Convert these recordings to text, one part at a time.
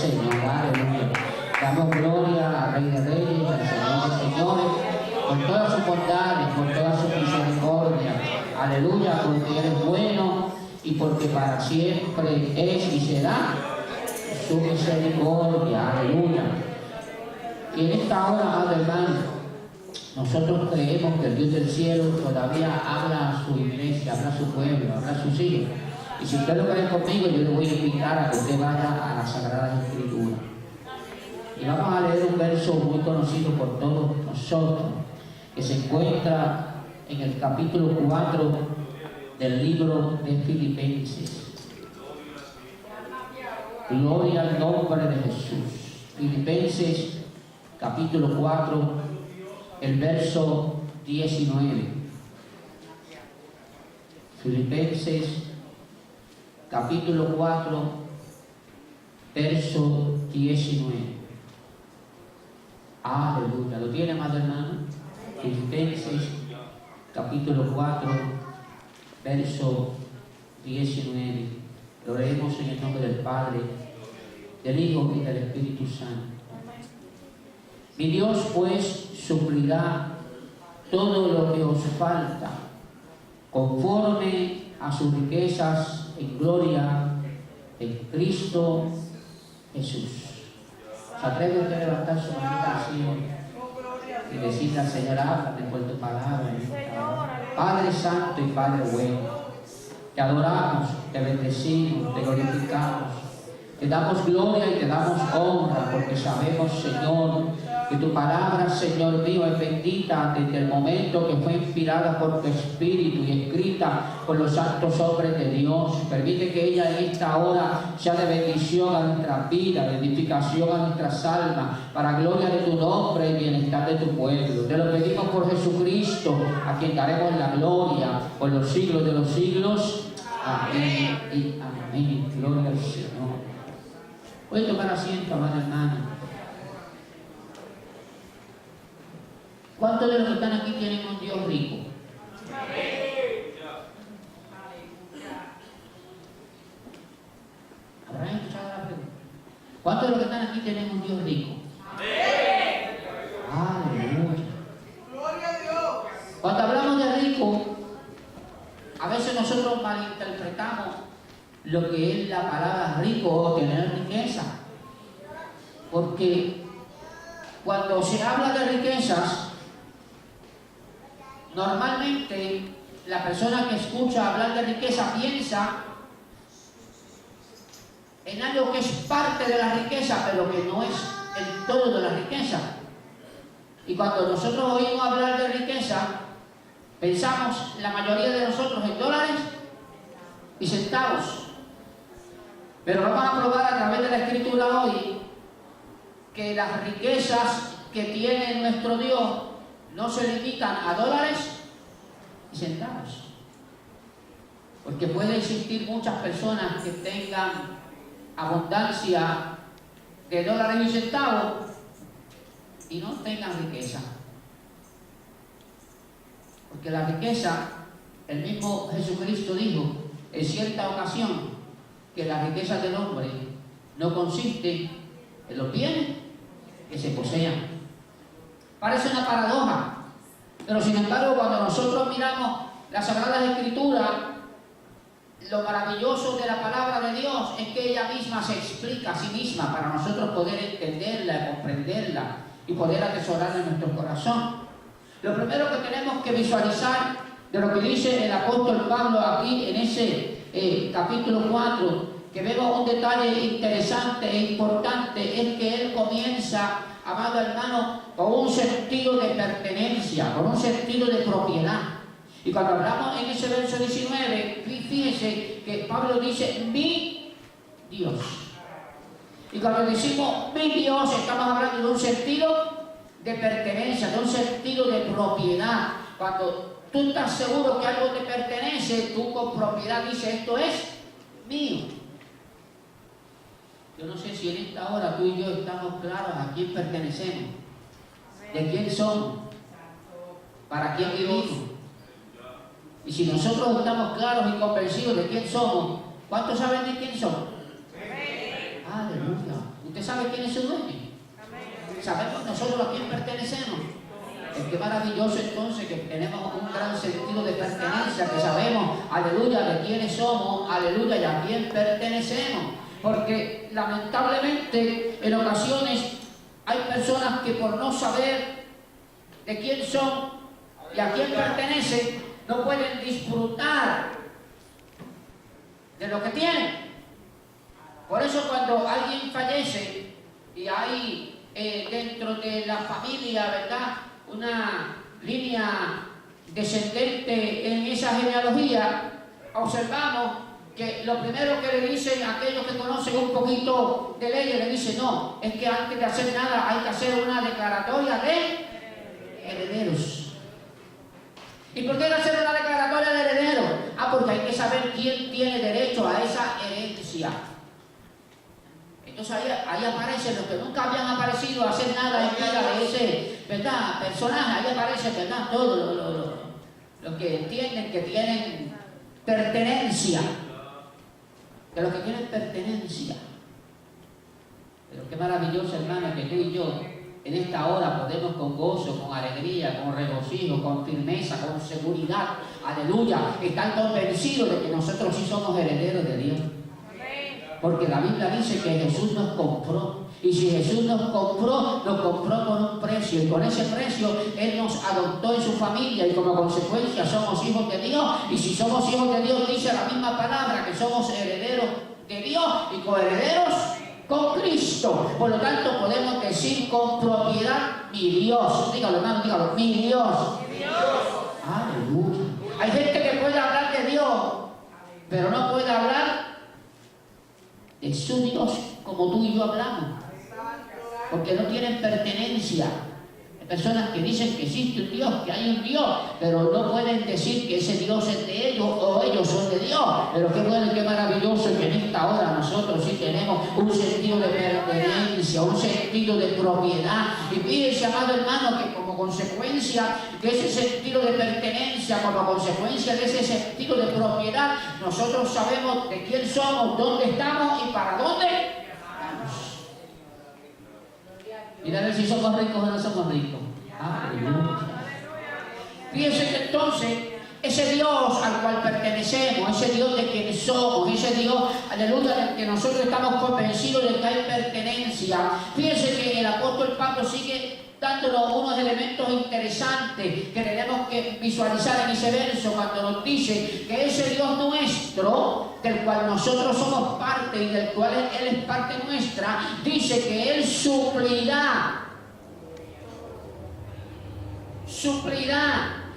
Señor. Aleluya. Damos gloria al Rey de Reyes, al Señor de Señores, por todas sus bondades, por toda su misericordia. Aleluya, porque eres bueno y porque para siempre es y será su misericordia. Aleluya. Y en esta hora, amado hermano, nosotros creemos que el Dios del cielo todavía habla a su iglesia, habla a su pueblo, habla a sus hijos. Y si usted lo cree conmigo, yo le voy a invitar a que usted vaya a las Sagradas Escrituras. Y vamos a leer un verso muy conocido por todos nosotros, que se encuentra en el capítulo 4 del libro de Filipenses. Gloria al nombre de Jesús. Filipenses capítulo 4, el verso 19. Filipenses capítulo 4, verso 19. Aleluya. ¿Lo tiene, amado hermano? Filipenses capítulo 4, verso 19. Lo leemos en el nombre del Padre, del Hijo y del Espíritu Santo. Mi Dios pues suplirá todo lo que os falta, conforme a sus riquezas en gloria en Cristo Jesús. ¿Se atreve usted a levantar su manita al cielo y decirle al Señor, háblame por tu palabra? Padre Santo y Padre bueno, te adoramos, te bendecimos, te glorificamos, te damos gloria y te damos honra, porque sabemos, Señor, que tu palabra, Señor mío, es bendita desde el momento que fue inspirada por tu Espíritu y escrita por los santos hombres de Dios. Permite que ella en esta hora sea de bendición a nuestra vida, de edificación a nuestras almas, para gloria de tu nombre y bienestar de tu pueblo. Te lo pedimos por Jesucristo, a quien daremos la gloria por los siglos de los siglos. Amén y amén. Gloria al Señor. Voy a tomar asiento, amada hermana. ¿Cuántos de los que están aquí tienen un Dios rico? ¿Habrán escuchado la pregunta? ¿Cuántos de los que están aquí tienen un Dios rico? Aleluya. Gloria a Dios. Cuando hablamos de rico, a veces nosotros malinterpretamos lo que es la palabra rico o tener riqueza. Porque cuando se habla de riquezas, normalmente la persona que escucha hablar de riqueza piensa en algo que es parte de la riqueza, pero que no es el todo de la riqueza. Y cuando nosotros oímos hablar de riqueza, pensamos, la mayoría de nosotros, en dólares y centavos. Pero vamos a probar a través de la Escritura hoy que las riquezas que tiene nuestro Dios no se limitan a dólares y centavos. Porque puede existir muchas personas que tengan abundancia de dólares y centavos y no tengan riqueza. Porque la riqueza, el mismo Jesucristo dijo en cierta ocasión que la riqueza del hombre no consiste en los bienes que se posean. Parece una paradoja, pero sin embargo cuando nosotros miramos las Sagradas Escrituras, lo maravilloso de la palabra de Dios es que ella misma se explica a sí misma para nosotros poder entenderla, comprenderla y poder atesorarla en nuestro corazón. Lo primero que tenemos que visualizar de lo que dice el apóstol Pablo aquí en ese capítulo 4, que vemos un detalle interesante e importante, es que él comienza, amado hermano, con un sentido de pertenencia, con un sentido de propiedad. Y cuando hablamos en ese verso 19, fíjese que Pablo dice, mi Dios. Y cuando decimos mi Dios, estamos hablando de un sentido de pertenencia, de un sentido de propiedad. Cuando tú estás seguro que algo te pertenece, tú con propiedad dices, esto es mío. Yo no sé si en esta hora tú y yo estamos claros a quién pertenecemos, de quién somos, para quién vivimos. Y si nosotros estamos claros y convencidos de quién somos, ¿cuántos saben de quién somos? Aleluya. ¿Usted sabe quién es su dueño? ¿Sabemos nosotros a quién pertenecemos? Qué maravilloso entonces que tenemos un gran sentido de pertenencia, que sabemos, aleluya, de quiénes somos, aleluya, y a quién pertenecemos. Porque lamentablemente en ocasiones hay personas que por no saber de quién son y a quién pertenecen, no pueden disfrutar de lo que tienen. Por eso cuando alguien fallece y hay dentro de la familia, ¿verdad?, una línea descendente en esa genealogía, observamos que lo primero que le dicen a aquellos que conocen un poquito de leyes, le dicen, no, es que antes de hacer nada hay que hacer una declaratoria de herederos. ¿Y por qué hay que hacer una declaratoria de herederos? Porque hay que saber quién tiene derecho a esa herencia. Entonces ahí aparecen los que nunca habían aparecido a hacer nada en vida de ese, ¿verdad?, personaje. Ahí aparece, ¿verdad?, todos los que entienden que tienen pertenencia. De los que tienen pertenencia. Pero qué maravilloso, hermano, que tú y yo en esta hora podemos con gozo, con alegría, con regocijo, con firmeza, con seguridad, aleluya, estar convencidos de que nosotros sí somos herederos de Dios. Porque la Biblia dice que Jesús nos compró. Y si Jesús nos compró por un precio. Y con ese precio Él nos adoptó en su familia. Y como consecuencia somos hijos de Dios. Y si somos hijos de Dios, dice la misma palabra, que somos herederos de Dios y coherederos con Cristo. Por lo tanto, podemos decir con propiedad, mi Dios. Dígalo, hermano, dígalo, mi Dios. Mi Dios. Aleluya. Hay gente que puede hablar de Dios, pero no puede hablar de su Dios como tú y yo hablamos, porque no tienen pertenencia. Hay personas que dicen que existe un Dios, que hay un Dios, pero no pueden decir que ese Dios es de ellos o ellos son de Dios. Pero qué bueno y qué maravilloso que en esta hora nosotros sí tenemos un sentido de pertenencia, un sentido de propiedad. Y fíjense, amado hermano, que como consecuencia de ese sentido de pertenencia, como consecuencia de ese sentido de propiedad, nosotros sabemos de quién somos, dónde estamos y para dónde vamos. Mira a ver si somos ricos o no somos ricos. Aleluya. Fíjense que entonces ese Dios al cual pertenecemos, ese Dios de quien somos, ese Dios, aleluya, del que nosotros estamos convencidos de que hay pertenencia. Fíjense que el apóstol Pablo sigue dándonos unos elementos interesantes que tenemos que visualizar en ese verso, cuando nos dice que ese Dios nuestro, del cual nosotros somos parte y del cual Él es parte nuestra, dice que Él suplirá.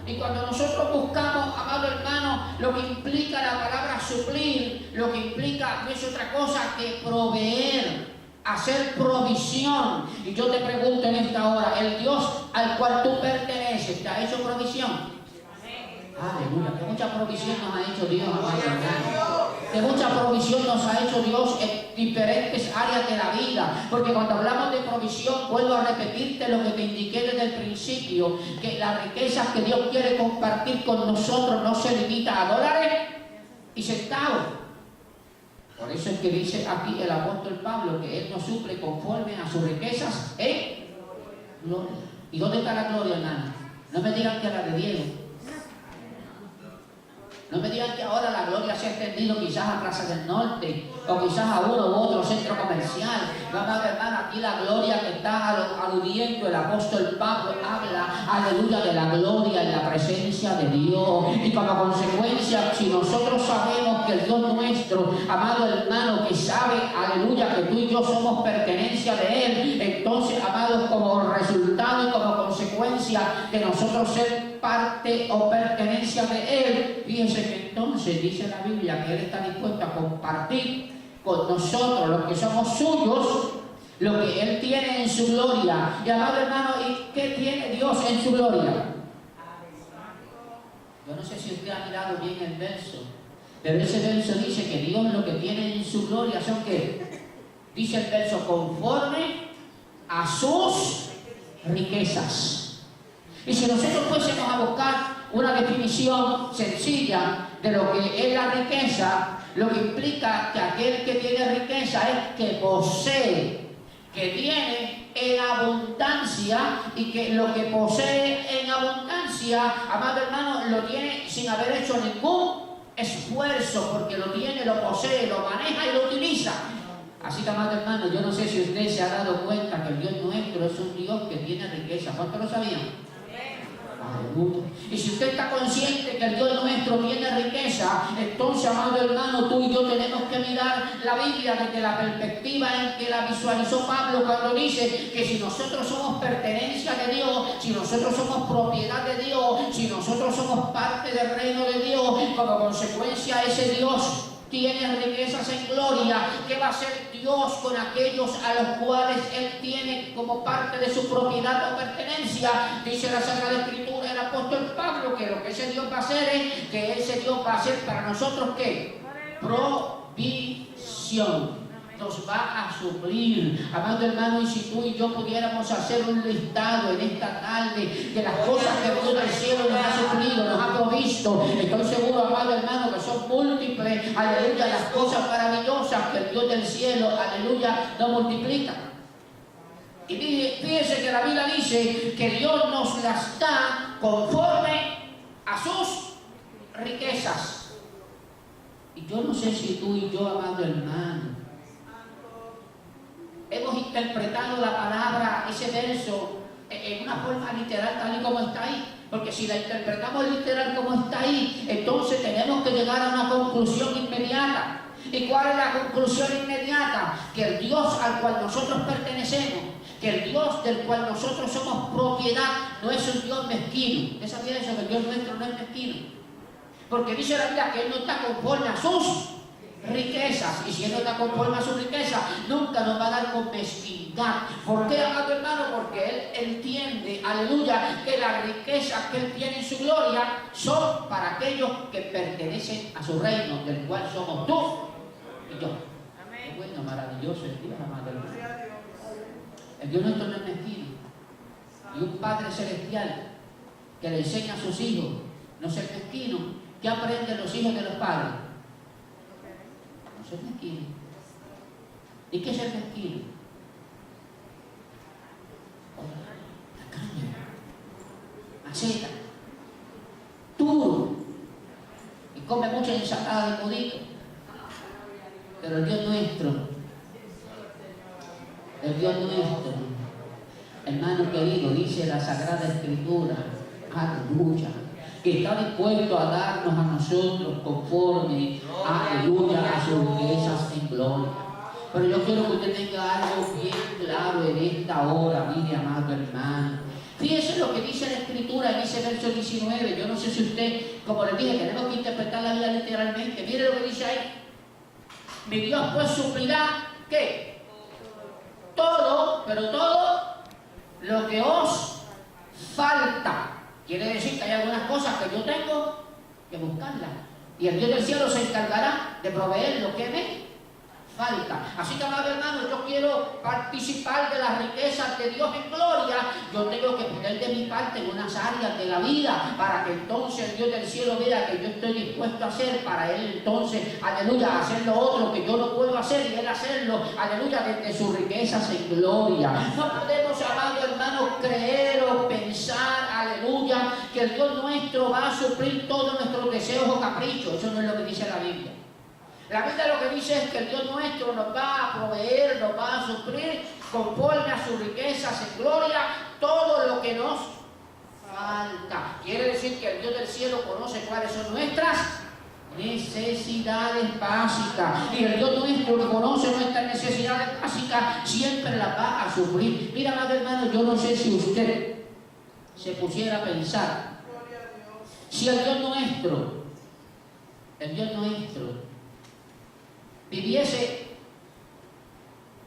Y cuando nosotros buscamos, amado hermano, lo que implica la palabra suplir, lo que implica no es otra cosa que proveer, hacer provisión. Y yo te pregunto en esta hora, ¿el Dios al cual tú perteneces te ha hecho provisión? Aleluya, que mucha provisión nos ha hecho Dios, amado hermano. Que mucha provisión nos ha hecho Dios en diferentes áreas de la vida. Porque cuando hablamos de provisión, vuelvo a repetirte lo que te indiqué desde el principio, que las riquezas que Dios quiere compartir con nosotros no se limita a dólares y centavos. Por eso es que dice aquí el apóstol Pablo que Él nos suple conforme a sus riquezas en gloria. ¿Y dónde está la gloria, hermano? No me digan que la de Diego. No me digan que ahora la gloria se ha extendido quizás a Plaza del Norte o quizás a uno u otro centro comercial. Vamos a ver, hermano, aquí la gloria que está aludiendo el apóstol Pablo habla, aleluya, de la gloria en la presencia de Dios. Y como consecuencia, si nosotros sabemos que el Dios nuestro, amado hermano, que sabe, aleluya, que tú y yo somos pertenencia de Él, entonces, amados, como resultado y como consecuencia de nosotros ser parte o pertenencia de Él, fíjense que entonces dice la Biblia que Él está dispuesto a compartir con nosotros, los que somos suyos, lo que Él tiene en su gloria. Y amado hermano, ¿y qué tiene Dios en su gloria? Yo no sé si usted ha mirado bien el verso, pero ese verso dice que Dios lo que tiene en su gloria son que, dice el verso, conforme a sus riquezas. Y si nosotros fuésemos a buscar una definición sencilla de lo que es la riqueza, lo que implica que aquel que tiene riqueza es que posee que tiene en abundancia y que lo que posee en abundancia, amado hermano, lo tiene sin haber hecho ningún esfuerzo, porque lo tiene, lo posee, lo maneja y lo utiliza. Así que, amado hermano, yo no sé si usted se ha dado cuenta que el Dios nuestro es un Dios que tiene riqueza. ¿Cuántos lo sabían? Aleluya. Y si usted está consciente que el Dios nuestro tiene riqueza, entonces, amado hermano, tú y yo tenemos que mirar la Biblia desde la perspectiva en que la visualizó Pablo cuando dice que si nosotros somos pertenencia de Dios, si nosotros somos propiedad de Dios, si nosotros somos parte del reino de Dios, como consecuencia ese Dios tiene riquezas en gloria. ¿Qué va a hacer Dios con aquellos a los cuales Él tiene como parte de su propiedad o pertenencia? Dice la Sagrada Escritura, el apóstol Pablo, que lo que ese Dios va a hacer es que ese Dios va a hacer para nosotros ¿qué? Provisión. Nos va a suplir, amado hermano. Y si tú y yo pudiéramos hacer un listado en esta tarde de las cosas que Dios del cielo nos ha suplido, nos ha provisto, estoy seguro, amado hermano, que son múltiples, aleluya, las cosas maravillosas que el Dios del cielo, aleluya, nos multiplica. Y fíjese que la Biblia dice que Dios nos las da conforme a sus riquezas. Y yo no sé si tú y yo, amado hermano, hemos interpretado la palabra, ese verso, en una forma literal tal y como está ahí. Porque si la interpretamos literal como está ahí, entonces tenemos que llegar a una conclusión inmediata. ¿Y cuál es la conclusión inmediata? Que el Dios al cual nosotros pertenecemos, que el Dios del cual nosotros somos propiedad, no es un Dios mezquino. ¿Usted sabía eso? Que el Dios nuestro no es mezquino. Porque dice la Biblia que Él no está conforme a sus riquezas, y si Él no está conforme a su riqueza, nunca nos va a dar con mezquindad. ¿Por qué, amado hermano? Porque Él entiende, aleluya, que las riquezas que Él tiene en su gloria son para aquellos que pertenecen a su reino, del cual somos tú y yo. Qué bueno, maravilloso el Dios, amado hermano. El Dios nuestro no es mezquino, y un Padre celestial que le enseña a sus hijos no ser mezquino. ¿Qué aprenden los hijos de los padres? Ser mezquino. ¿Y qué es ser mezquino? La caña, maceta, duro, y come mucha ensalada de codito. Pero el Dios nuestro, hermano querido, dice la Sagrada Escritura, aleluya, que está dispuesto a darnos a nosotros conforme, aleluya, a sus riquezas en gloria. Pero yo quiero que usted tenga algo bien claro en esta hora, mire, amado hermano. Fíjese lo que dice la Escritura en ese verso 19. Yo no sé si usted, como les dije, tenemos que interpretar la Biblia literalmente. Mire lo que dice ahí. Mi Dios pues suplirá, ¿qué? Todo, pero todo lo que os falta. Quiere decir que hay algunas cosas que yo tengo que buscarlas. Y el Dios del cielo se encargará de proveer lo que me falta. Así que, amado hermano, yo quiero participar de las riquezas de Dios en gloria. Yo tengo que poner de mi parte en unas áreas de la vida para que entonces el Dios del cielo vea que yo estoy dispuesto a hacer, para Él entonces, aleluya, hacer lo otro que yo no puedo hacer y Él hacerlo, aleluya, desde sus riquezas en gloria. No podemos, amado hermano, creer o pensar, aleluya, que el Dios nuestro va a suplir todos nuestros deseos o caprichos. Eso no es lo que dice la Biblia. La Biblia lo que dice es que el Dios nuestro nos va a proveer, nos va a suplir conforme a sus riquezas en gloria todo lo que nos falta. Quiere decir que el Dios del cielo conoce cuáles son nuestras necesidades básicas, y el Dios nuestro que conoce nuestras necesidades básicas siempre las va a suplir. Mira, amado hermano, yo no sé si usted se pusiera a pensar, si el Dios nuestro viviese,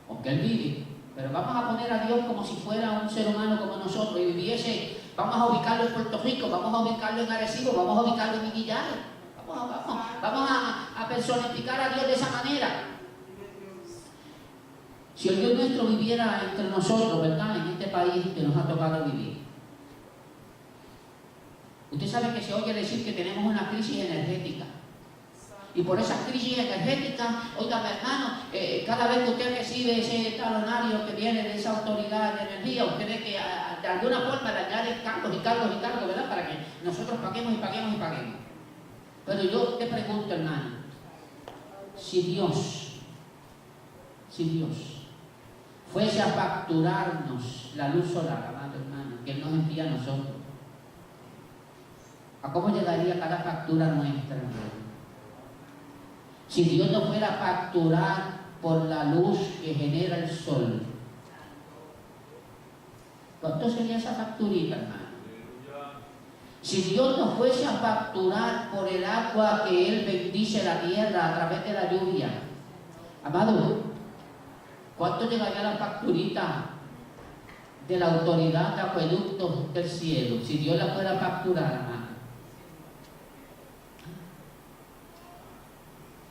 aunque Él vive, pero vamos a poner a Dios como si fuera un ser humano como nosotros, y viviese, vamos a ubicarlo en Puerto Rico, vamos a ubicarlo en Arecibo, vamos a ubicarlo en Guillado, vamos a personificar a Dios de esa manera. Si el Dios nuestro viviera entre nosotros, ¿verdad?, en este país que nos ha tocado vivir, usted sabe que se oye decir que tenemos una crisis energética. Y por esas crisis energéticas, oiga, mi hermano, cada vez que usted recibe ese talonario que viene de esa autoridad de energía, usted ve que de alguna forma le añaden cargos y cargos y cargos, ¿verdad? Para que nosotros paguemos y paguemos y paguemos. Pero yo te pregunto, hermano, si Dios fuese a facturarnos la luz solar, amado hermano, que Él nos envía a nosotros, ¿a cómo llegaría cada factura nuestra, hermano? Si Dios nos fuera a facturar por la luz que genera el sol, ¿cuánto sería esa facturita, hermano? Si Dios nos fuese a facturar por el agua que Él bendice la tierra a través de la lluvia, amado, ¿cuánto llegaría la facturita de la autoridad de acueductos del cielo? Si Dios la fuera a facturar, hermano.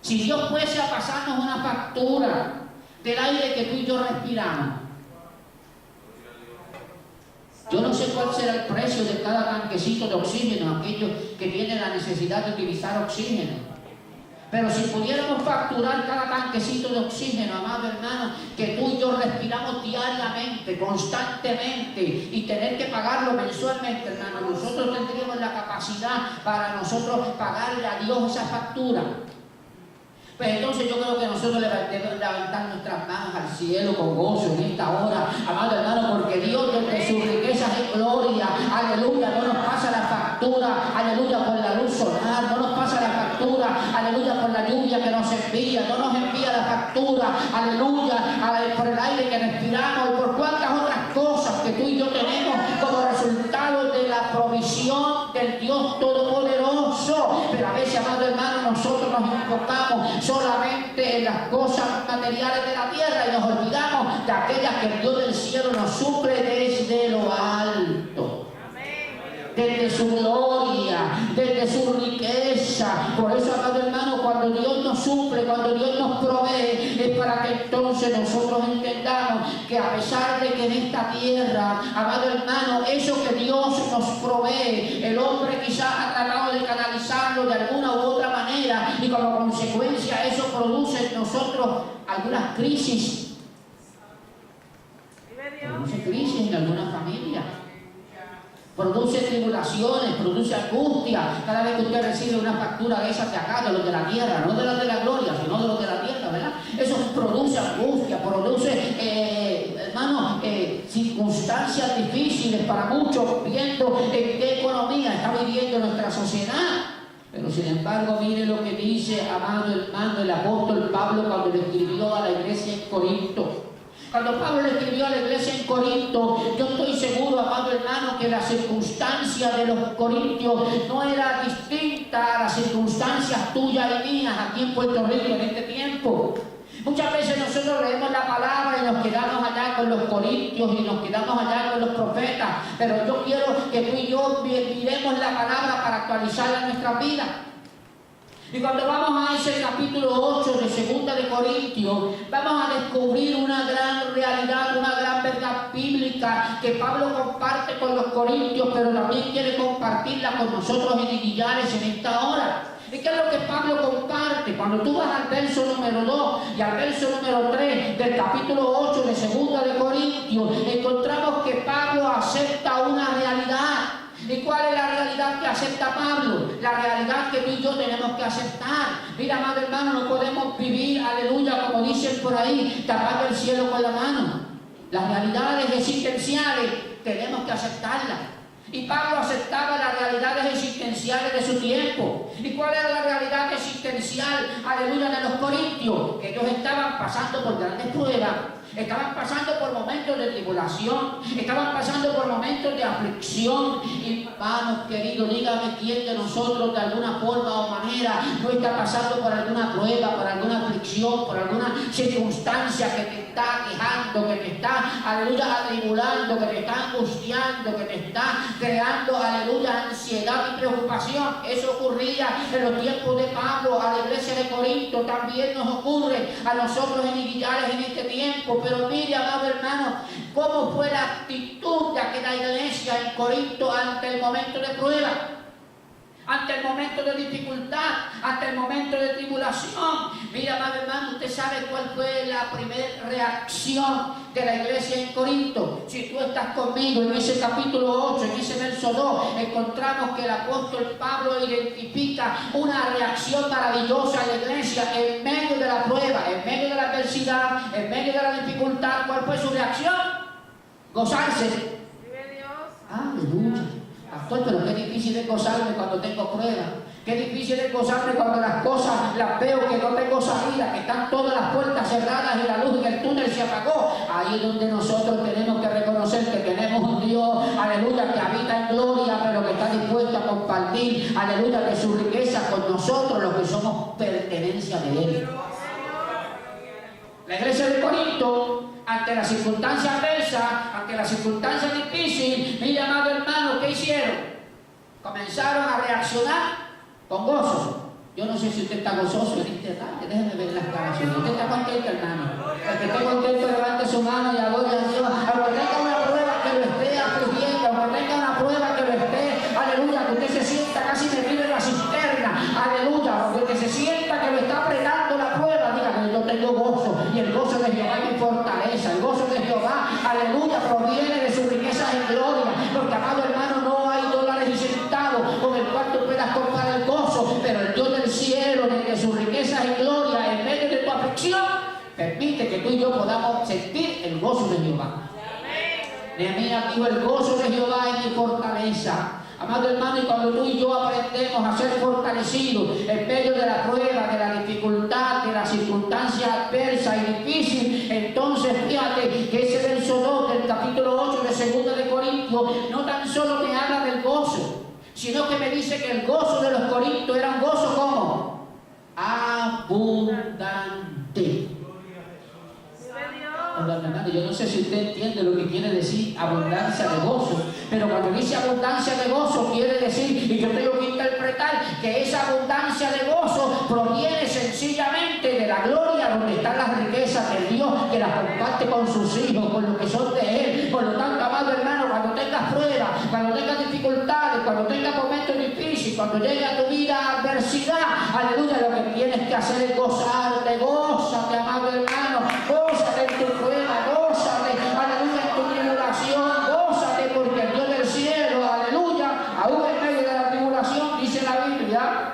Si Dios fuese a pasarnos una factura del aire que tú y yo respiramos, yo no sé cuál será el precio de cada tanquecito de oxígeno, aquellos que tienen la necesidad de utilizar oxígeno. Pero si pudiéramos facturar cada tanquecito de oxígeno, amado hermano, que tú y yo respiramos diariamente, constantemente, y tener que pagarlo mensualmente, hermano, nosotros tendríamos la capacidad para nosotros pagarle a Dios esa factura. Pues entonces yo creo que nosotros debemos levantar nuestras manos al cielo con gozo en esta hora, amado hermano, porque Dios desde sus riquezas y gloria, aleluya, no nos pasa la factura, aleluya, por la luz solar, no nos pasa la factura, aleluya, por la lluvia que nos envía, no nos envía la factura, aleluya, por el aire que respiramos y por cuantas otras cosas que tú y yo tenemos como resultado de la provisión del Dios Todopoderoso. Pero a veces, amado hermano, nosotros nos enfocamos solamente en las cosas materiales de la tierra y nos olvidamos de aquellas que el Dios del cielo nos suple desde lo alto, desde su gloria, desde su riqueza. Por eso, amado hermano, cuando Dios nos suple, cuando Dios nos provee, es para que entonces nosotros entendamos que a pesar de que en esta tierra, amado hermano, eso que Dios nos provee, el hombre quizás ha tratado de canalizarlo de alguna u otra manera, y como consecuencia eso produce en nosotros algunas crisis. Produce crisis en alguna familia. Produce tribulaciones, produce angustia. Cada vez que usted recibe una factura de esas de acá, de los de la tierra, no de los de la gloria, sino de los de la tierra, ¿verdad? Eso produce angustia, produce, hermano, circunstancias difíciles para muchos, viendo en qué economía está viviendo nuestra sociedad. Pero sin embargo, mire lo que dice, amado hermano, el apóstol Pablo cuando le escribió a la iglesia en Corinto. Cuando Pablo le escribió a la iglesia en Corinto, yo estoy seguro, amado hermano, que la circunstancia de los corintios no era distinta a las circunstancias tuyas y mías aquí en Puerto Rico en este tiempo. Muchas veces nosotros leemos la palabra y nos quedamos allá con los corintios y nos quedamos allá con los profetas, pero yo quiero que tú y yo miremos la palabra para actualizarla en nuestra vida. Y cuando vamos a ese capítulo 8 de 2 de Corintios, vamos a descubrir una gran realidad, una gran verdad bíblica que Pablo comparte con los corintios, pero también quiere compartirla con nosotros en Iguillares en esta hora. ¿Y qué es lo que Pablo comparte? Cuando tú vas al verso número 2 y al verso número 3 del capítulo 8 de 2 de Corintios, encontramos que Pablo acepta una realidad. ¿Y cuál es la realidad que acepta Pablo? La realidad que tú y yo tenemos que aceptar. Mira, amado hermano, no podemos vivir, aleluya, como dicen por ahí, tapando el cielo con la mano. Las realidades existenciales tenemos que aceptarlas. Y Pablo aceptaba las realidades existenciales de su tiempo. ¿Y cuál era la realidad existencial, aleluya, de los corintios? Que ellos estaban pasando por grandes pruebas. Estaban pasando por momentos de tribulación, estaban pasando por momentos de aflicción. Y hermanos queridos, dígame quién de nosotros de alguna forma o manera no está pasando por alguna prueba, por alguna aflicción, por alguna circunstancia que te está quejando, que te está, aleluya, atribulando, que te está angustiando, que te está creando, aleluya, ansiedad y preocupación. Eso ocurría en los tiempos de Pablo a la iglesia de Corinto, también nos ocurre a nosotros en Iguillares en este tiempo. Pero mire, amado hermano, cómo fue la actitud de aquella iglesia en Corinto ante el momento de prueba. ante el momento de dificultad, ante el momento de tribulación. Mira, amado hermano, usted sabe cuál fue la primera reacción de la iglesia en Corinto. Si tú estás conmigo en ese capítulo 8, en ese verso 2, encontramos que el apóstol Pablo identifica una reacción maravillosa a la iglesia en medio de la prueba, en medio de la adversidad, en medio de la dificultad. ¿Cuál fue su reacción? Gozarse. Aleluya. Pastor, pero qué difícil es gozarme cuando tengo pruebas. Qué difícil es gozarme cuando las cosas las veo que no tengo salida, que están todas las puertas cerradas y la luz en el túnel se apagó. Ahí es donde nosotros tenemos que reconocer que tenemos un Dios, aleluya, que habita en gloria, pero que está dispuesto a compartir, aleluya, de su riqueza con nosotros, los que somos pertenencia de Él. La iglesia de Corinto, ante la circunstancia adversa, ante la circunstancia difícil, mi amado hermano, ¿qué hicieron? Comenzaron a reaccionar con gozo. Yo no sé si usted está gozoso en este rato, déjeme ver las caras. Usted está contento, hermano. El que esté contento, levante su mano y adore a Dios. Aunque tenga una prueba que lo esté afligiendo, aunque tenga una prueba que lo esté, aleluya, que usted se sienta casi metido en la cisterna, aleluya, aunque se sienta que lo está apretando la prueba, dígame, yo tengo gozo, y el gozo de Jehová es mi fortaleza. El gozo de Jehová, aleluya, proviene de sus riquezas en gloria, porque, amado hermano, no hay dólares y centavos con el cual tú puedas comprar el gozo, pero el Dios del cielo, de sus riquezas en gloria, en medio de tu aflicción, permite que tú y yo podamos sentir el gozo de Jehová. Nehemías dijo, el gozo de Jehová es mi fortaleza. Amado hermano, y cuando tú y yo aprendemos a ser fortalecidos en medio de la prueba, de la dificultad, de la circunstancia adversa y difícil, entonces fíjate que ese verso 2 del capítulo 8 de 2 de Corintios no tan solo me habla del gozo, sino que me dice que el gozo de los corintios era un gozo como abundante. Yo no sé si usted entiende lo que quiere decir abundancia de gozo, pero cuando dice abundancia de gozo quiere decir, y yo tengo que interpretar, que esa abundancia de gozo proviene sencillamente de la gloria donde están las riquezas de Dios, que las comparte con sus hijos, con los que son de Él. Por lo tanto, amado hermano, cuando tengas pruebas, cuando tengas dificultades, cuando tengas momentos difíciles, cuando llegue a tu vida adversidad, aleluya, lo que tienes que hacer es gozarte, gózate, amado hermano, gózate en tu prueba, gózate, aleluya, en tu tribulación, gózate, porque el Dios del cielo, aleluya, aún en medio de la tribulación, dice la Biblia,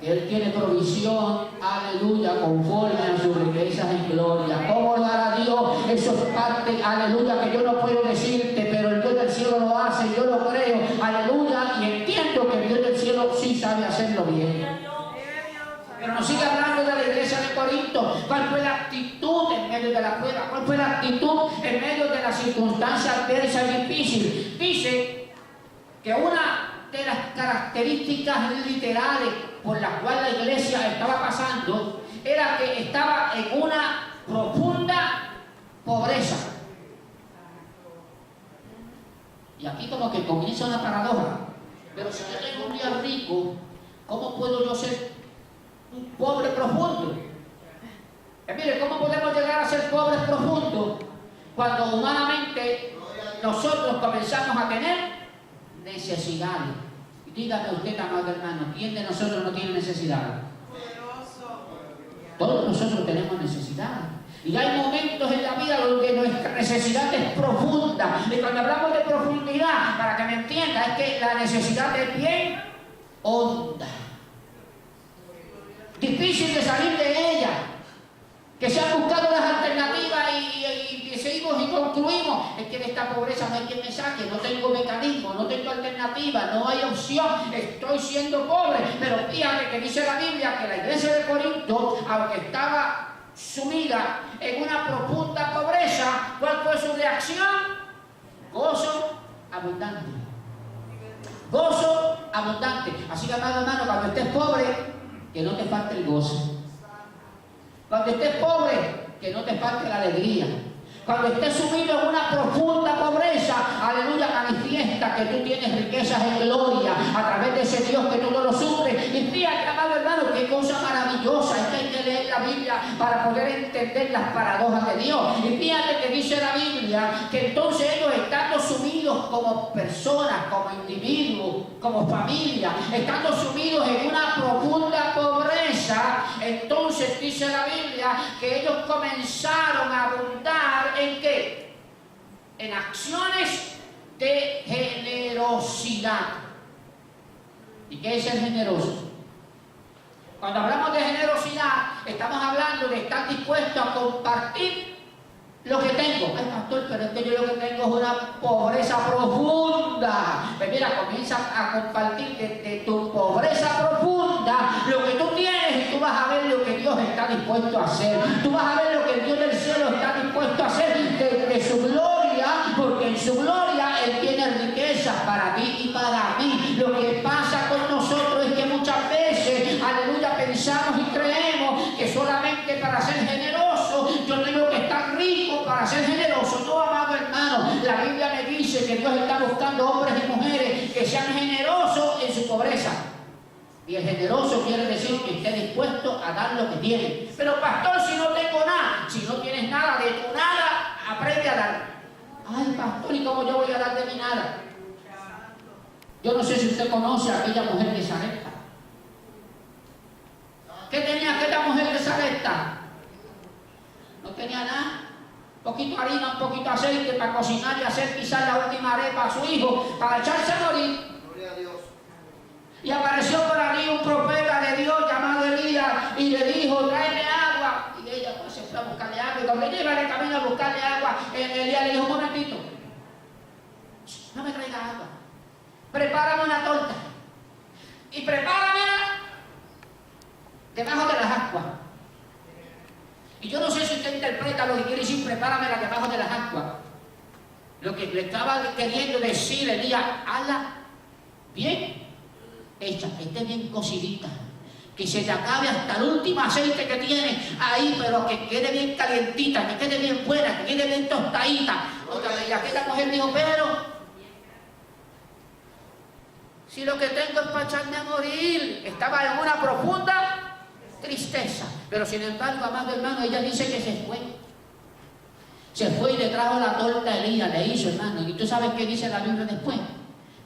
que Él tiene provisión, aleluya, conforme a sus riquezas en gloria. ¿Cómo lo hará Dios? Eso es parte, aleluya, que yo no puedo decirte, pero el Dios del cielo lo hace, yo lo creo, aleluya, y entiendo que el Dios del cielo sí sabe hacerlo bien. Pero nos sigue hablando de la iglesia de Corinto. ¿Cuál fue la actitud en medio de la prueba? ¿Cuál fue la actitud en medio de las circunstancias adversas y difíciles? Dice que una de las características literales por las cuales la iglesia estaba pasando era que estaba en una profunda pobreza. Y aquí como que comienza una paradoja. Pero si yo tengo un día rico, ¿cómo puedo yo ser un pobre profundo? Mire, ¿cómo podemos llegar a ser pobres profundos cuando humanamente nosotros comenzamos a tener necesidades? Y dígame usted, amado hermano, ¿quién de nosotros no tiene necesidades? Todos nosotros tenemos necesidades. Y hay momentos en la vida donde nuestra necesidad es profunda. Y cuando hablamos de profundidad, para que me entienda, es que la necesidad es bien honda. Difícil de salir de ella, que se han buscado las alternativas y seguimos y concluimos, es que de esta pobreza no hay quien me saque, no tengo mecanismo, no tengo alternativa, no hay opción, estoy siendo pobre. Pero fíjate que dice la Biblia que la iglesia de Corinto, aunque estaba sumida en una profunda pobreza, ¿cuál fue su reacción? Gozo abundante. Gozo abundante. Así que, amado hermano, cuando estés pobre, que no te falte el gozo. Cuando estés pobre, que no te falte la alegría. Cuando estés sumido en una profunda pobreza, aleluya, manifiesta que tú tienes riquezas en gloria a través de ese Dios que tú no lo sufres. Y fíjate, amado hermano, qué cosa maravillosa. Es que hay que leer la Biblia para poder entender las paradojas de Dios. Y fíjate que dice la Biblia que entonces ellos, estando sumidos como personas, como individuos, como familia, estando sumidos en una profunda pobreza, entonces dice la Biblia que ellos comenzaron a abundar ¿en qué? En acciones de generosidad. ¿Y qué es el generoso? Cuando hablamos de generosidad, estamos hablando de estar dispuesto a compartir lo que tengo. Ay, pastor, pero es que yo lo que tengo es una pobreza profunda. Pues mira, comienza a compartir de tu pobreza profunda lo que tú tienes, y tú vas a ver lo que Dios está dispuesto a hacer. Tú vas a ver lo que el Dios del cielo está dispuesto a hacer de su gloria, porque en su gloria Él tiene riquezas para ti y para mí. Lo que pasa con nosotros es que muchas veces, aleluya, pensamos y creemos que solamente para ser generoso yo tengo que estar rico para ser generoso. No, amado hermano, la Biblia me dice que Dios está buscando hombres y mujeres que sean generosos en su pobreza. Y el generoso quiere decir que esté dispuesto a dar lo que tiene. Pero pastor, si no tengo nada, si no tienes nada, de tu nada, aprende a dar. Ay, pastor, ¿y cómo yo voy a dar de mi nada? Yo no sé si usted conoce a aquella mujer de Sarepta. ¿Qué tenía aquella mujer de Sarepta? No tenía nada. Un poquito de harina, un poquito de aceite para cocinar y hacer quizás la última arepa a su hijo para echarse a morir. Gloria a Dios. Y apareció por allí un profeta de Dios llamado Elías y le dijo, tráeme agua. Y ella pues se fue a buscarle agua. Y cuando ella iba de camino a buscarle agua, Elías le dijo, un momentito, no me traiga agua, prepárame una torta y prepáramela debajo de las aguas. Y yo no sé si usted interpreta lo que quiere decir prepáramela debajo de las aguas. Lo que le estaba queriendo decir Elías, hazla bien hecha, que esté bien cocidita, que se te acabe hasta el último aceite que tiene ahí, pero que quede bien calientita, que quede bien buena, que quede bien tostadita. Y aquella mujer dijo, pero si lo que tengo es para echarme a morir. Estaba en una profunda tristeza, pero sin embargo, amado hermano, ella dice que se fue. Se fue y le trajo la torta a Elías, le hizo, hermano. Y tú sabes qué dice la Biblia después,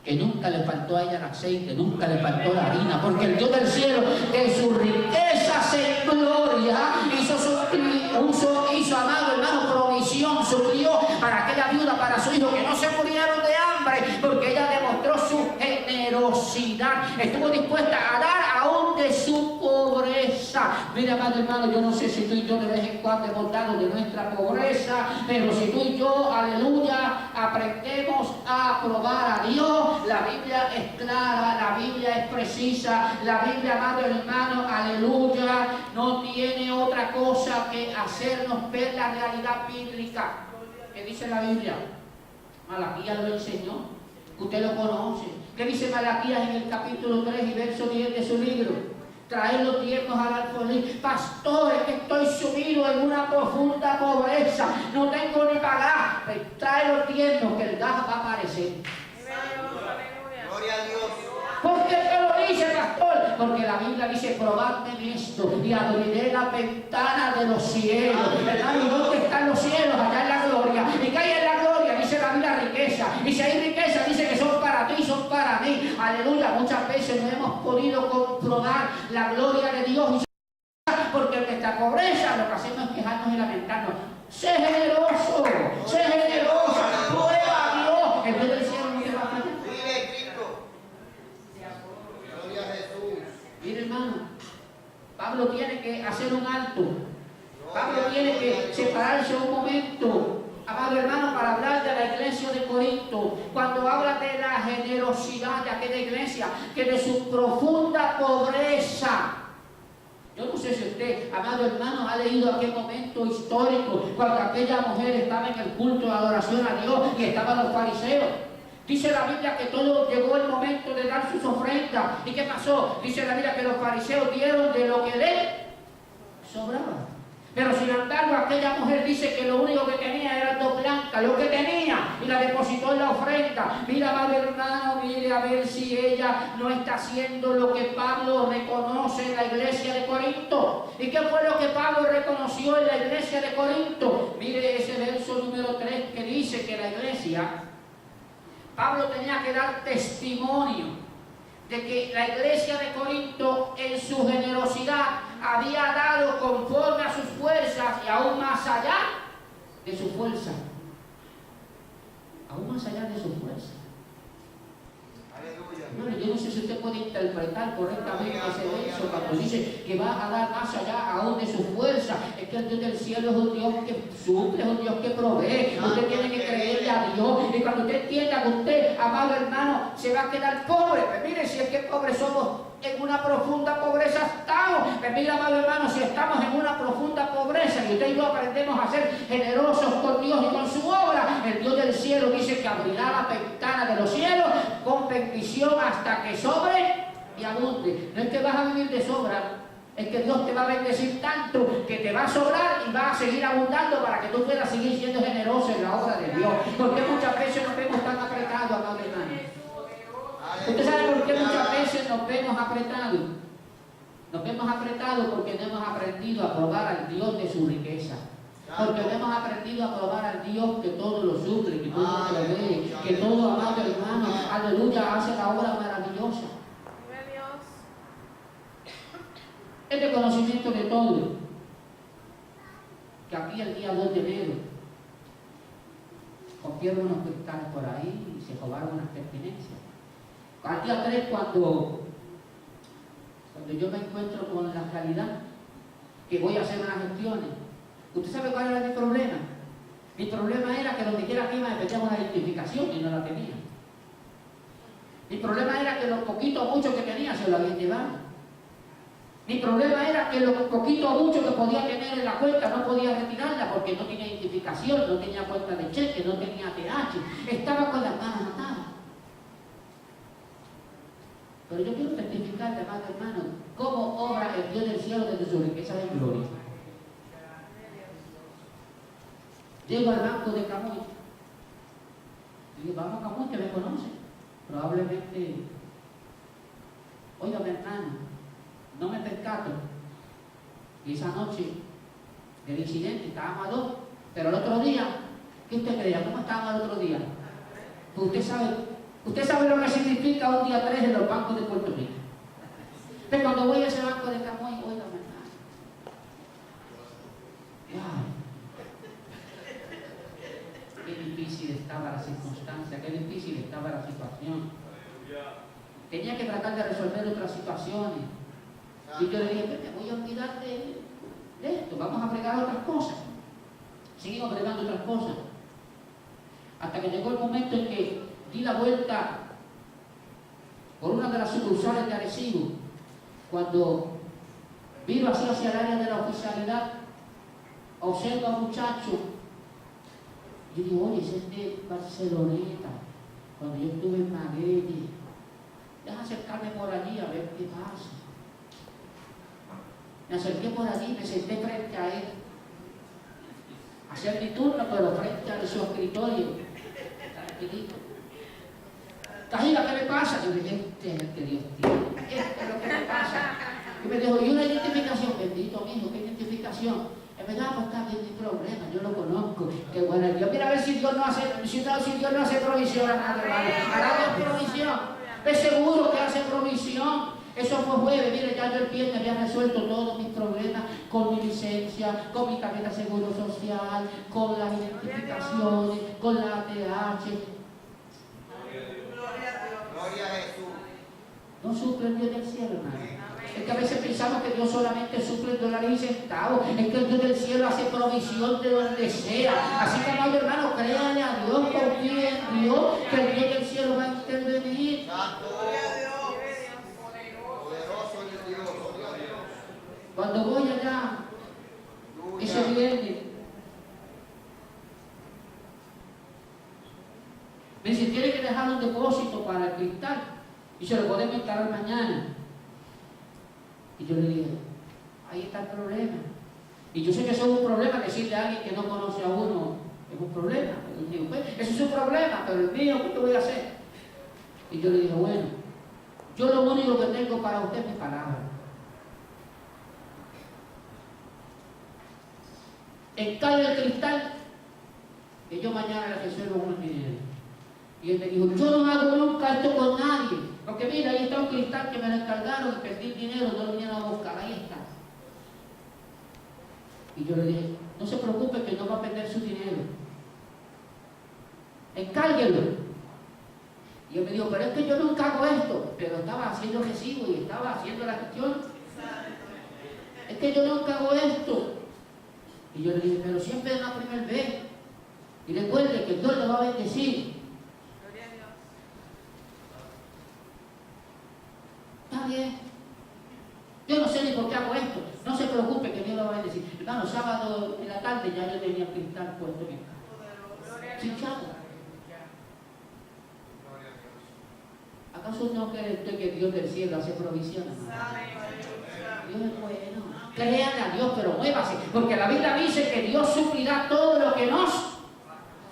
que nunca le faltó a ella el aceite, nunca le faltó la harina, porque el Dios del cielo, de su riqueza en gloria, hizo, amado hermano, provisión, suplió para aquella viuda, para su hijo, que no se murieron de hambre, porque ella demostró su generosidad, estuvo dispuesta a dar aún de su pobreza. Mira, amado hermano, yo no sé si tú y yo de vez en cuando hemos dado de nuestra pobreza, pero si tú y yo, aleluya, aprendemos a probar a Dios, la Biblia es clara, la Biblia es precisa, la Biblia, amado hermano, aleluya, no tiene otra cosa que hacernos ver la realidad bíblica. ¿Qué dice la Biblia? Malaquías lo enseñó, usted lo conoce. ¿Qué dice Malaquías en el capítulo 3 y verso 10 de su libro? Traer los diezmos al alfolí. Pastores, que estoy sumido en una profunda pobreza, no tengo ni pagar. Trae los diezmos, que el gas va a aparecer. Gloria a Dios. ¿Por qué te lo dice, pastor? Porque la Biblia dice, probadme en esto y abriré la ventana de los cielos. ¿Verdad? ¿Y dónde están los cielos? Allá en la gloria. ¿Y qué hay en la gloria? Dice la Biblia, riqueza. Y si hay riqueza, dice que son para ti, son para mí. Aleluya. Muchas veces no hemos podido comprobar la gloria de Dios. Porque en nuestra pobreza lo que hacemos es quejarnos y lamentarnos. Sé generoso, sé generoso. Prueba a Dios. El Dios del cielo no te va a fallar. Vive Cristo. Gloria a Jesús. Mire, hermano, Pablo tiene que hacer un alto. Pablo tiene que separarse un momento, amado hermano, para hablar de la iglesia de Corinto. Cuando habla de la generosidad de aquella iglesia, que de su profunda pobreza. Yo no sé si usted, amado hermano, ha leído aquel momento histórico cuando aquella mujer estaba en el culto de adoración a Dios y estaban los fariseos. Dice la Biblia que todo llegó el momento de dar sus ofrendas. ¿Y qué pasó? Dice la Biblia que los fariseos dieron de lo que les sobraba. Pero sin embargo, aquella mujer dice que lo único que tenía era dos blancas, lo que tenía, y la depositó en la ofrenda. Mira, amado hermano, mire a ver si ella no está haciendo lo que Pablo reconoce en la iglesia de Corinto. ¿Y qué fue lo que Pablo reconoció en la iglesia de Corinto? Mire ese verso número 3 que dice que la iglesia Pablo tenía que dar testimonio de que la iglesia de Corinto en su generosidad había dado conforme a sus fuerzas y aún más allá de su fuerza. Aún más allá de su fuerza. Bueno, yo no sé si usted puede interpretar correctamente ese verso cuando dice que va a dar más allá aún de su fuerza. Es que el Dios del cielo es un Dios que suple, es un Dios que provee. Usted tiene que creerle a Dios. Y cuando usted entienda que usted, amado hermano, se va a quedar pobre, pues mire, si es que pobres somos, en una profunda pobreza estamos. Pues mire, amado hermano, si estamos en una profunda pobreza y usted y yo aprendemos a ser generosos con Dios y con su obra, el Dios del cielo dice que abrirá la ventana de los cielos con bendición hasta que sobre y abunde. No es que vas a vivir de sobra, es que Dios te va a bendecir tanto que te va a sobrar y va a seguir abundando para que tú puedas seguir siendo generoso en la obra de Dios. Porque muchas veces nos vemos tan apretados, amado hermano. ¿Usted sabe por qué muchas veces nos vemos apretados? Nos vemos apretados porque no hemos aprendido a probar al Dios de su riqueza. Porque no hemos aprendido a probar al Dios que todo lo suple, que todo lo ve, que todo, amado hermano, aleluya, hace la obra maravillosa. Es de conocimiento de todo que aquí el día 2 de enero rompieron unos cristales por ahí y se robaron unas pertenencias. Al día 3, cuando yo me encuentro con la realidad que voy a hacer unas gestiones, ¿usted sabe cuál era mi problema? Mi problema era que donde quiera que iba me pedían una identificación y no la tenía. Mi problema era que los poquitos o muchos que tenía se lo habían llevado. Mi problema era que los poquitos o muchos que podía tener en la cuenta no podía retirarla porque no tenía identificación, no tenía cuenta de cheque, no tenía TH, estaba con las manos atadas. Pero yo quiero testificarle, amado hermano, cómo obra el Dios del cielo desde su riqueza de gloria. Llego al banco de Camuy. Digo, vamos a Camuy, que me conoce. Probablemente, óigame hermano, no me percato. Y esa noche del incidente estábamos a 2, pero el otro día, ¿qué usted creía? ¿Cómo estábamos el otro día? Pues usted sabe lo que significa un día 3 en los bancos de Puerto Rico. Pero cuando voy a ese banco de Camuy, óigame hermano. Wow. Qué difícil estaba la circunstancia, qué difícil estaba la situación. Tenía que tratar de resolver otras situaciones. Y yo le dije, me voy a olvidar de esto, vamos a fregar otras cosas. Seguimos fregando otras cosas. Hasta que llegó el momento en que di la vuelta por una de las sucursales de Arecibo. Cuando viro así hacia el área de la oficialidad, observo a un muchacho. Yo digo, oye, ese es de Barceloneta, cuando yo estuve en Maguelle. Deja acercarme por allí a ver qué pasa. Me acerqué por allí, me senté frente a él. Hacer mi turno, pero frente a su escritorio. Tranquilito. Cajita, ¿qué me pasa? Yo le dije, este es el que Dios tiene. Esto es lo que me pasa. Y me dijo, ¿y una identificación? Bendito mijo, ¿qué identificación? Es verdad, pues está bien mi problema, yo lo conozco. Qué bueno Dios. Mira a ver si Dios no hace, Dios no hace provisión, hermano. Hará Dios provisión. Es seguro que hace provisión. Eso fue jueves, mire, ya yo el viernes había resuelto todos mis problemas con mi licencia, con mi tarjeta de seguro social, con las identificaciones, con la ATH. Gloria a Jesús. No suple el Dios del cielo, hermano. Es que a veces pensamos que Dios solamente suple en dólares y centavos. Es que el Dios del cielo hace provisión de donde sea. Así que, amado hermano, créale a Dios, confíe en Dios, que el Dios del cielo va a intervenir. Cuando voy allá, ese viernes, me dice, tiene que dejar un depósito para el cristal y se lo podemos instalar mañana. Y yo le dije, ahí está el problema. Y yo sé que eso es un problema, decirle a alguien que no conoce a uno es un problema. Y digo, pues, eso es un problema, pero el mío, ¿qué voy a hacer? Y yo le dije, bueno, yo lo único que tengo para usted es mi palabra. Encargue el cristal, que yo mañana le resuelvo un dinero. Y él me dijo, yo no hago nunca esto con nadie. Porque mira, ahí está un cristal que me lo encargaron y perdí dinero, no lo vinieron a buscar, ahí está. Y yo le dije, no se preocupe que no va a perder su dinero. Encárguelo. Y él me dijo, pero es que yo nunca hago esto. Pero estaba haciendo recibo y estaba haciendo la gestión. Es que yo nunca hago esto. Y yo le dije, pero siempre es la primera vez. Y recuerde que Dios le va a bendecir. Está bien. Yo no sé ni por qué hago esto. No se preocupe que Dios lo va a bendecir. Hermano, sábado en la tarde ya yo tenía el cristal puesto en el carro. Sin chavo. ¿Acaso no cree usted que Dios del cielo hace provisiones? Dios es bueno. Créanle a Dios, pero muévase. Porque la Biblia dice que Dios suplirá todo lo que nos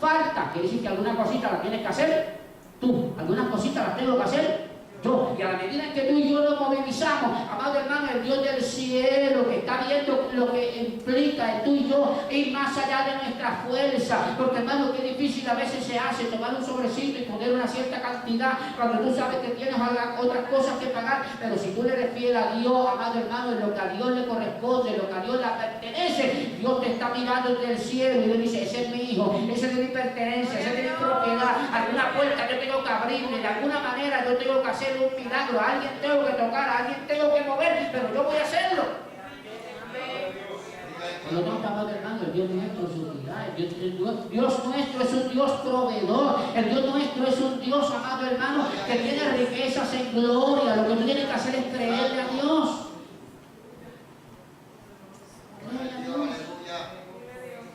falta. Quiere decir que alguna cosita la tienes que hacer tú. Algunas cositas las tengo que hacer yo. Y a la medida en que tú y yo nos movilizamos, amado hermano, el Dios del cielo que está viendo lo que implica el tú y yo ir más allá de nuestra fuerza. Porque hermano, qué difícil a veces se hace tomar un sobrecito y poner una cierta cantidad cuando tú sabes que tienes otras cosas que pagar. Pero si tú le eres fiel a Dios, amado hermano, en lo que a Dios le corresponde, lo que a Dios le pertenece, Dios te está mirando desde el cielo y le dice, ese es mi hijo, ese es de mi pertenencia, ese es de mi propiedad. Alguna puerta yo tengo que abrirle, de alguna manera yo tengo que hacer un milagro, a alguien tengo que tocar, a alguien tengo que mover, pero yo voy a hacerlo. Por lo tanto, amado hermano, el Dios nuestro es suplirá, Dios nuestro es un Dios proveedor, el Dios nuestro es un Dios, amado hermano, que tiene riquezas en gloria. Lo que tú tienes que hacer es creerle a Dios. Créele a Dios.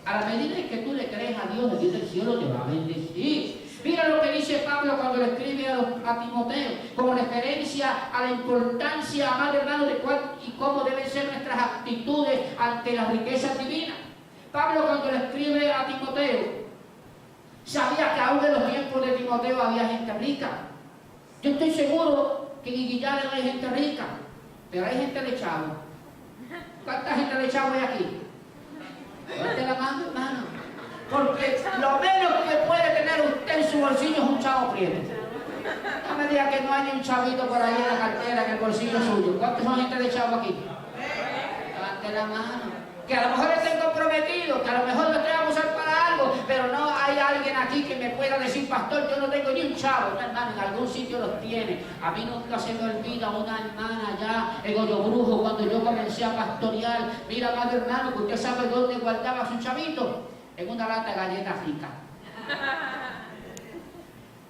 A la medida en que tú le crees a Dios, el Dios del cielo te va a bendecir. Mira lo que dice Pablo cuando le escribe a Timoteo, como referencia a la importancia, amado hermano, de cuál y cómo deben ser nuestras actitudes ante las riquezas divinas. Pablo cuando le escribe a Timoteo, sabía que aún en los tiempos de Timoteo había gente rica. Yo estoy seguro que en Iguillare no hay gente rica, pero hay gente de chavo. ¿Cuánta gente de chavo hay aquí? Levante la mano, hermano. Porque lo menos que puede tener usted en su bolsillo es un chavo prieto. No me diga que no hay ni un chavito por ahí en la cartera, en el bolsillo suyo. ¿Cuántos son gente de chavo aquí? Levante la mano. Que a lo mejor estén comprometidos, que a lo mejor lo tengan que usar para algo, pero no hay alguien aquí que me pueda decir, pastor, yo no tengo ni un chavo. No, hermano, en algún sitio los tiene. A mí nunca se me olvida una hermana allá en Hoyo Brujo, cuando yo comencé a pastorear. Mira, amado hermano, que usted sabe dónde guardaba su chavito. En una lata de galletas ricas.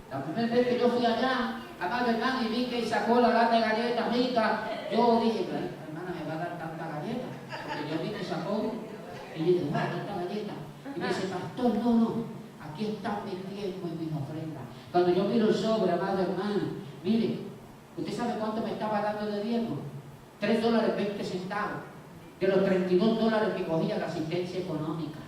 La primera vez que yo fui allá, amado hermano, y vi que sacó la lata de galletas ricas, yo dije, hermana, me va a dar tanta galleta. Porque yo vi que sacó, y dije, wow, tanta galleta. Y me dice, pastor, no, aquí están mis diezmos y mis ofrendas. Cuando yo miro el sobre, amado hermano, mire, ¿usted sabe cuánto me estaba dando de diezmo? $3.20, de los $32 que cogía la asistencia económica.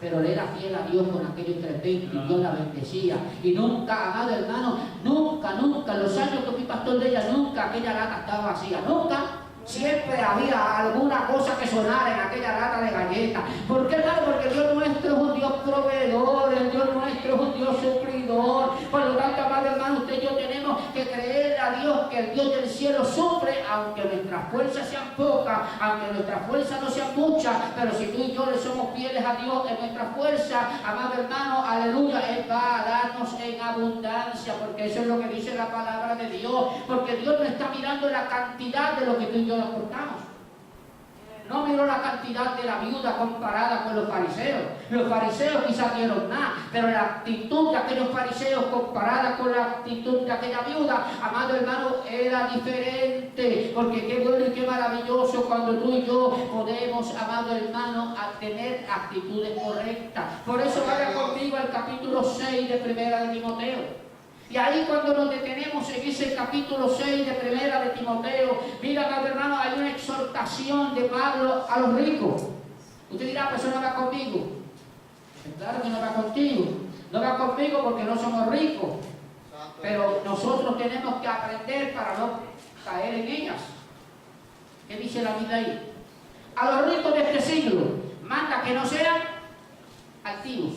Pero él era fiel a Dios con aquellos 3:20 y Dios la bendecía. Y nunca, amado hermano, nunca, en los años que fui pastor de ella, nunca aquella lata estaba vacía, nunca. Siempre había alguna cosa que sonara en aquella lata de galletas. ¿Por qué, hermano? Porque el Dios nuestro es un Dios proveedor, el Dios nuestro es un Dios suplidor. Por lo tanto, amado hermano, usted y yo tenemos que creer a Dios que el Dios del cielo suple, aunque nuestras fuerzas sean pocas, aunque nuestras fuerzas no sean muchas, pero si tú y yo le somos fieles a Dios en nuestra fuerza, amado hermano, aleluya, Él va a darnos en abundancia, porque eso es lo que dice la palabra de Dios, porque Dios no está mirando la cantidad de lo que tú y yo aportamos. No miró la cantidad de la viuda comparada con los fariseos. Los fariseos quizás dieron nada, pero la actitud de aquellos fariseos comparada con la actitud de aquella viuda, amado hermano, era diferente. Porque qué bueno y qué maravilloso cuando tú y yo podemos, amado hermano, a tener actitudes correctas. Por eso vaya conmigo al capítulo 6 de Primera de Timoteo. Y ahí cuando nos detenemos en ese capítulo 6 de Primera de Timoteo, mira, amado hermano, hay una exhortación de Pablo a los ricos. Usted dirá, pues eso no va conmigo. Pues claro que no va contigo. No va conmigo porque no somos ricos. Pero nosotros tenemos que aprender para no caer en ellas. ¿Qué dice la Biblia ahí? A los ricos de este siglo, manda que no sean activos.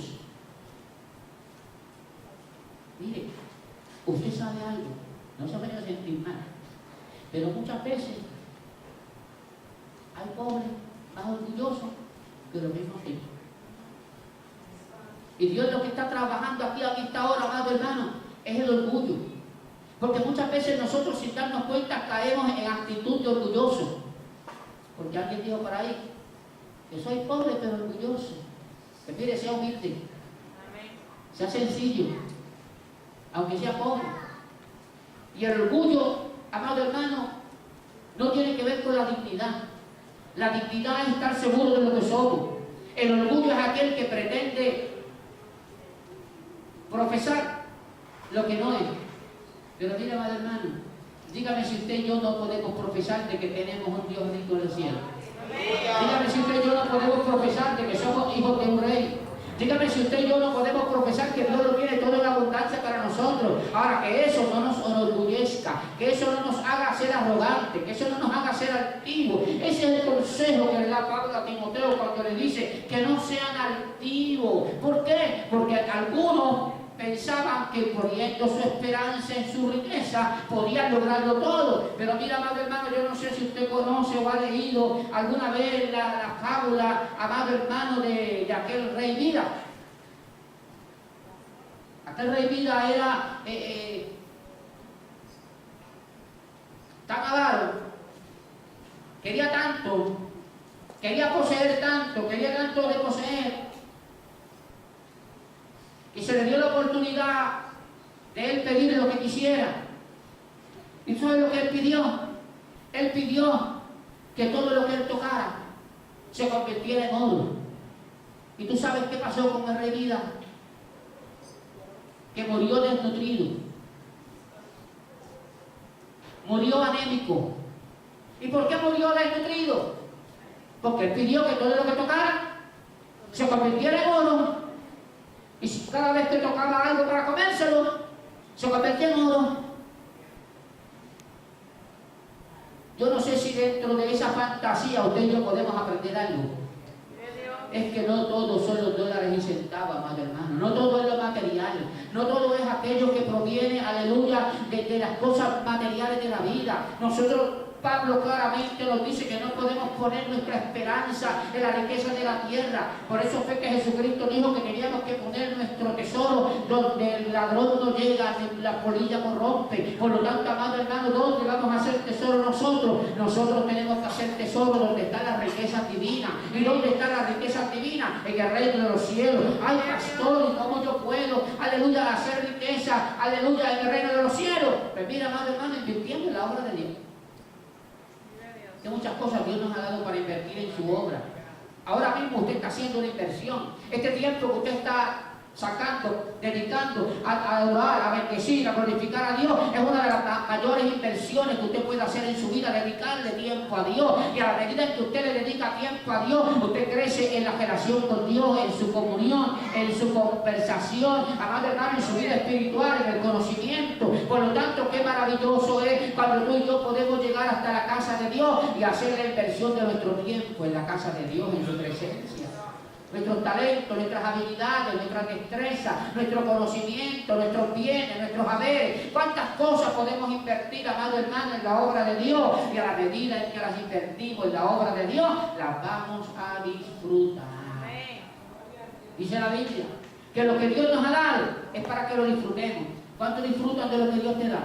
Mire, Usted sabe algo, no se vaya a sentir mal, pero muchas veces hay pobres más orgullosos que los mismos ricos. Y Dios lo que está trabajando aquí a esta hora, amado hermano, es el orgullo. Porque muchas veces nosotros, sin darnos cuenta, caemos en actitud de orgulloso. Porque alguien dijo por ahí que soy pobre pero orgulloso. Que mire, sea humilde, sea sencillo, aunque sea pobre. Y el orgullo, amado hermano, no tiene que ver con la dignidad. La dignidad es estar seguro de lo que somos. El orgullo es aquel que pretende profesar lo que no es. Pero mira, amado hermano, dígame si usted y yo no podemos profesar de que tenemos un Dios rico en el cielo. Dígame si usted y yo no podemos profesar de que somos hijos de un rey. Dígame si usted y yo no podemos profesar que Dios lo tiene todo en abundancia para nosotros. Ahora, que eso no nos enorgullezca, que eso no nos haga ser arrogantes, que eso no nos haga ser altivos. Ese es el consejo que le da Pablo a Timoteo cuando le dice que no sean altivos. ¿Por qué? Porque algunos pensaban que poniendo su esperanza en su riqueza podían lograrlo todo. Pero mira, amado hermano, yo no sé si usted conoce o ha leído alguna vez la fábula, amado hermano, de aquel rey Vida. Aquel rey Vida era tan avaro, quería tanto, quería poseer tanto, quería tanto de poseer, y se le dio la oportunidad de él pedir lo que quisiera. ¿Y sabe lo que él pidió? Él pidió que todo lo que él tocara se convirtiera en oro. ¿Y tú sabes qué pasó con el rey Vida? Que murió desnutrido, murió anémico. ¿Y por qué murió desnutrido? Porque él pidió que todo lo que tocara se convirtiera en oro. Y si cada vez que tocaba algo para comérselo, se convertía en oro. Yo no sé si dentro de esa fantasía usted y yo podemos aprender algo. Es que no todo son los dólares y centavos, amado hermano. No todo es lo material. No todo es aquello que proviene, aleluya, de las cosas materiales de la vida. Nosotros, Pablo claramente nos dice que no podemos poner nuestra esperanza en la riqueza de la tierra. Por eso fue que Jesucristo dijo que teníamos que poner nuestro tesoro donde el ladrón no llega, ni la polilla corrompe. Por lo tanto, amado hermano, ¿dónde vamos a hacer tesoro nosotros? Nosotros tenemos que hacer tesoro donde está la riqueza divina. ¿Y dónde está la riqueza divina? En el reino de los cielos. Ay, pastor, ¿y cómo yo puedo, aleluya, hacer riqueza, aleluya, en el reino de los cielos? Pues mira, amado hermano, invirtiendo en la obra de Dios. Que muchas cosas Dios nos ha dado para invertir en su obra. Ahora mismo usted está haciendo una inversión. Este tiempo que usted está sacando, dedicando a adorar, a bendecir, a glorificar a Dios, es una de las mayores inversiones que usted puede hacer en su vida, dedicarle tiempo a Dios. Y a la medida en que usted le dedica tiempo a Dios, usted crece en la relación con Dios, en su comunión, en su conversación, amado hermano, en su vida espiritual, en el conocimiento. Por lo tanto, qué maravilloso es cuando tú y yo podemos llegar hasta la casa de Dios y hacer la inversión de nuestro tiempo en la casa de Dios, en su presencia. Nuestros talentos, nuestras habilidades, nuestras destrezas, nuestro conocimiento, nuestros bienes, nuestros haberes. ¿Cuántas cosas podemos invertir, amado hermano, en la obra de Dios? Y a la medida en que las invertimos en la obra de Dios, las vamos a disfrutar. Dice la Biblia que lo que Dios nos ha dado es para que lo disfrutemos. ¿Cuántos disfrutan de lo que Dios te da?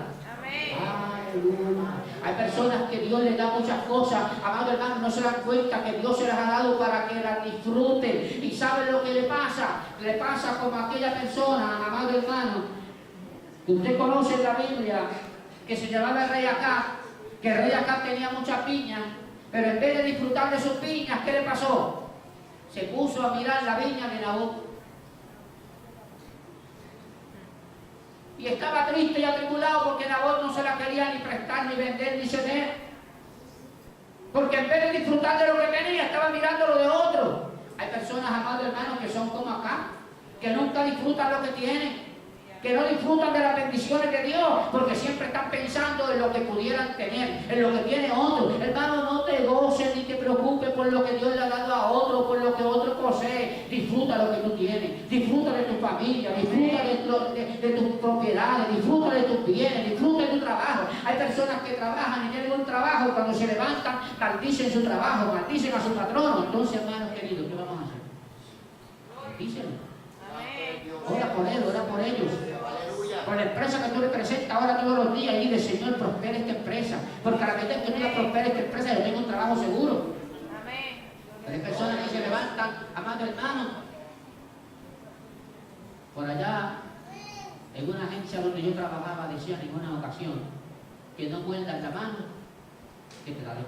Aleluya. Hay personas que Dios les da muchas cosas, amado hermano, no se dan cuenta que Dios se las ha dado para que las disfruten. ¿Y saben lo que le pasa? Le pasa como a aquella persona, amado hermano, que usted conoce en la Biblia, que se llamaba el rey Acab, que el rey Acab tenía muchas viñas, pero en vez de disfrutar de sus viñas, ¿qué le pasó? Se puso a mirar la viña de Nabot. Y estaba triste y atribulado porque Nabot no se la quería ni prestar, ni vender, ni ceder. Porque en vez de disfrutar de lo que tenía, estaba mirando lo de otro. Hay personas, amados hermanos, que son como acá, que nunca disfrutan lo que tienen, que no disfrutan de las bendiciones de Dios, porque siempre están pensando en lo que pudieran tener, en lo que tiene otro. Hermano, no te goces ni te preocupes por lo que Dios le ha dado a otro, por lo que otro posee. Disfruta lo que tú tienes, disfruta de tu familia, disfruta de tus propiedades, disfruta de tus bienes, disfruta de tu trabajo. Hay personas que trabajan y tienen un trabajo, cuando se levantan, maldicen su trabajo, maldicen a su patrono. Entonces, hermanos queridos, ¿qué vamos a hacer? Maldícenlo. Ora por él, ora por ellos. Por la empresa que tú representas ahora todos los días y dile, Señor, prospera esta empresa. Porque a la medida que tú la prosperes esta empresa, yo tengo un trabajo seguro. Pero hay personas que se levantan, amado hermano. Por allá, en una agencia donde yo trabajaba, decían en una ocasión que no muerdas la mano, que te la dejo.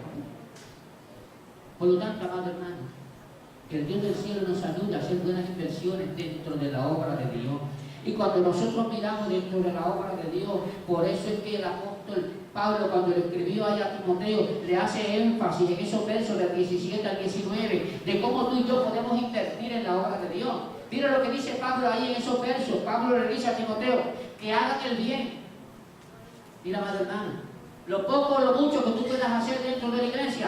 Por lo tanto, amado hermano, que el Dios del cielo nos ayude a hacer buenas inversiones dentro de la obra de Dios. Y cuando nosotros miramos dentro de la obra de Dios, por eso es que el apóstol Pablo, cuando le escribió allá a Timoteo, le hace énfasis en esos versos del 17 al 19, de cómo tú y yo podemos invertir en la obra de Dios. Mira lo que dice Pablo ahí en esos versos. Pablo le dice a Timoteo, que hagan el bien. Mira, amado hermano, lo poco o lo mucho que tú puedas hacer dentro de la iglesia,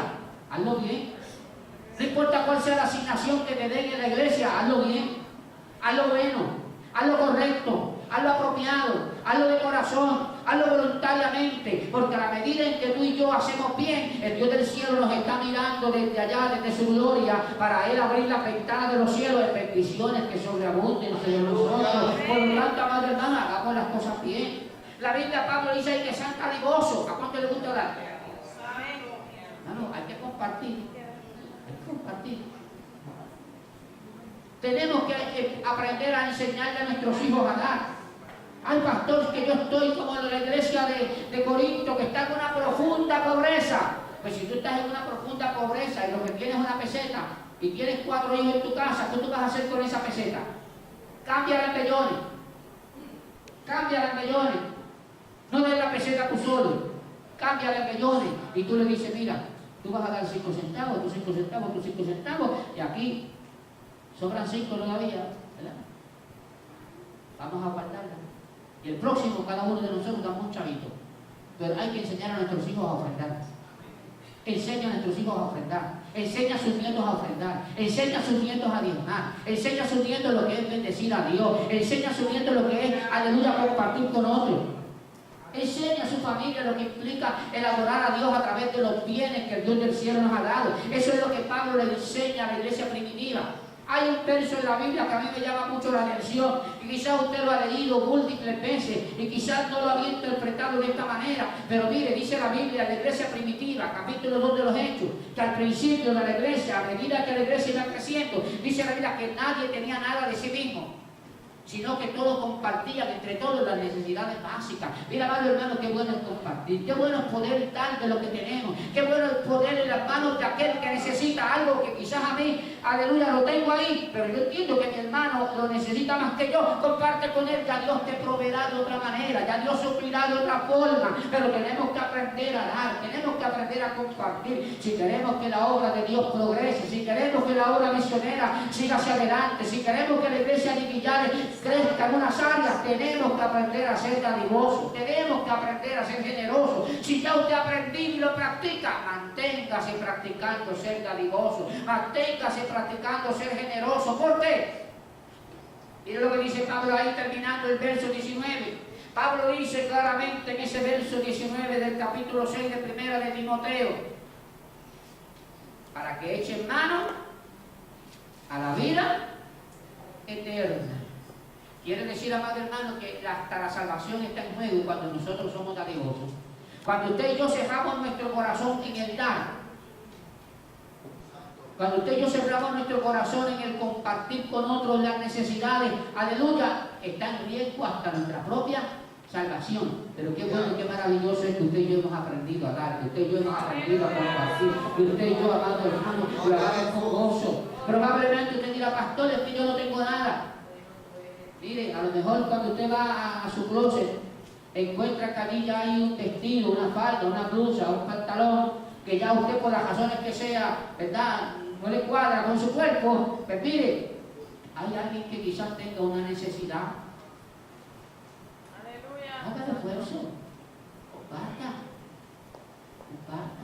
hazlo bien. No importa cuál sea la asignación que te den en la iglesia, hazlo bien, hazlo bueno, hazlo correcto, hazlo apropiado, hazlo de corazón, hazlo voluntariamente, porque a la medida en que tú y yo hacemos bien, el Dios del cielo nos está mirando desde allá, desde su gloria, para Él abrir las ventanas de los cielos en bendiciones que sobreabunden sobre nosotros. Por lo tanto, amado hermano, hagamos las cosas bien. La Biblia, Pablo dice ahí que sean carigosos. ¿A cuánto le gusta dar? No, hay que compartir. Compartir. Tenemos que aprender a enseñarle a nuestros hijos a dar. Hay pastores que yo estoy como en la iglesia de Corinto, que está en una profunda pobreza. Pues si tú estás en una profunda pobreza y lo que tienes es una peseta y tienes 4 hijos en tu casa, ¿qué tú vas a hacer con esa peseta? Cámbiala en millones. Cámbiala en millones. No des la peseta tú solo. Cámbiala en millones. Y tú le dices, mira, tú vas a dar 5 centavos, tus 5 centavos, tus 5 centavos, y aquí sobran 5 todavía, ¿verdad? Vamos a guardarla. Y el próximo, cada uno de nosotros damos un chavito. Pero hay que enseñar a nuestros hijos a ofrendar. Enseña a nuestros hijos a ofrendar. Enseña a sus nietos a ofrendar. Enseña a sus nietos a diezmar. Enseña a sus nietos lo que es bendecir a Dios. Enseña a sus nietos lo que es, aleluya, compartir con otros. Enseña a su familia lo que implica el adorar a Dios a través de los bienes que el Dios del cielo nos ha dado. Eso es lo que Pablo le enseña a la iglesia primitiva. Hay un verso en la Biblia que a mí me llama mucho la atención y quizás usted lo ha leído múltiples veces y quizás no lo había interpretado de esta manera, pero mire, dice la Biblia, la iglesia primitiva, capítulo 2 de los Hechos, que al principio de la iglesia, a medida que la iglesia iba creciendo, dice la Biblia que nadie tenía nada de sí mismo, sino que todos compartían entre todos las necesidades básicas. Mira, amado hermano, qué bueno es compartir, qué bueno es poder dar de lo que tenemos, qué bueno es poner en las manos de aquel que necesita algo que quizás a mí, aleluya, lo tengo ahí, pero yo entiendo que mi hermano lo necesita más que yo. Comparte con él, ya Dios te proveerá de otra manera, ya Dios suplirá de otra forma, pero tenemos que aprender a dar, tenemos que aprender a compartir. Si queremos que la obra de Dios progrese, si queremos que la obra misionera siga hacia adelante, si queremos que la iglesia de Villares crezca en unas áreas, tenemos que aprender a ser dadivosos, tenemos que aprender a ser generosos. Si ya usted ha aprendido y lo practica, manténgase practicando ser dadivoso, manténgase practicando ser generoso. ¿Por qué? Mire lo que dice Pablo ahí terminando el verso 19. Pablo dice claramente en ese verso 19 del capítulo 6 de Primera de Timoteo, para que echen mano a la vida eterna. Quiere decir, amado hermano, que hasta la salvación está en juego cuando nosotros somos dadivosos. Cuando usted y yo cerramos nuestro corazón en el dar, cuando usted y yo cerramos nuestro corazón en el compartir con otros las necesidades, aleluya, está en riesgo hasta nuestra propia salvación. Pero qué bueno, qué maravilloso es que usted y yo hemos aprendido a dar, que usted y yo hemos aprendido a compartir, que usted y yo, amado hermano, lo hagamos con gozo. Probablemente usted dirá, pastor, es que yo no tengo nada. Mire, a lo mejor cuando usted va a su closet, encuentra que allí ya hay un vestido, una falda, una blusa, un pantalón, que ya usted por las razones que sea, ¿verdad?, no le cuadra con su cuerpo. Pues mire, hay alguien que quizás tenga una necesidad. Aleluya. Haga el esfuerzo. Comparta. Comparta.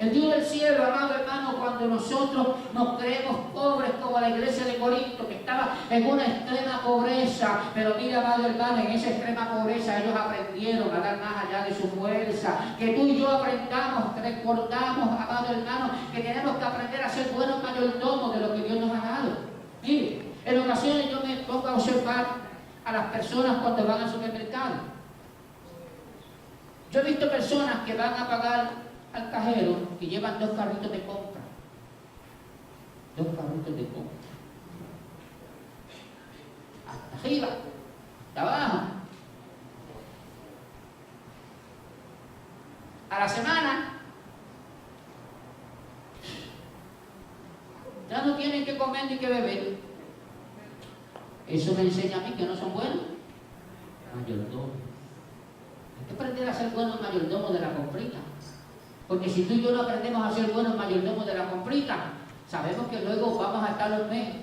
El Dios del cielo, amado hermano, cuando nosotros nos creemos pobres como la iglesia de Corinto, que estaba en una extrema pobreza, pero mira, amado hermano, en esa extrema pobreza ellos aprendieron a dar más allá de su fuerza. Que tú y yo aprendamos, recordamos, amado hermano, que tenemos que aprender a ser buenos mayordomos de lo que Dios nos ha dado. Mire, en ocasiones yo me pongo a observar a las personas cuando van al supermercado. Yo he visto personas que van a pagar al cajero que llevan 2 carritos de compra. 2 carritos de compra. Hasta arriba, hasta abajo. A la semana ya no tienen que comer ni que beber. Eso me enseña a mí que no son buenos mayordomos. Hay que aprender a ser buenos mayordomos de la comprita. Porque si tú y yo no aprendemos a ser buenos mayordomos de la comprita, sabemos que luego vamos a estar los meses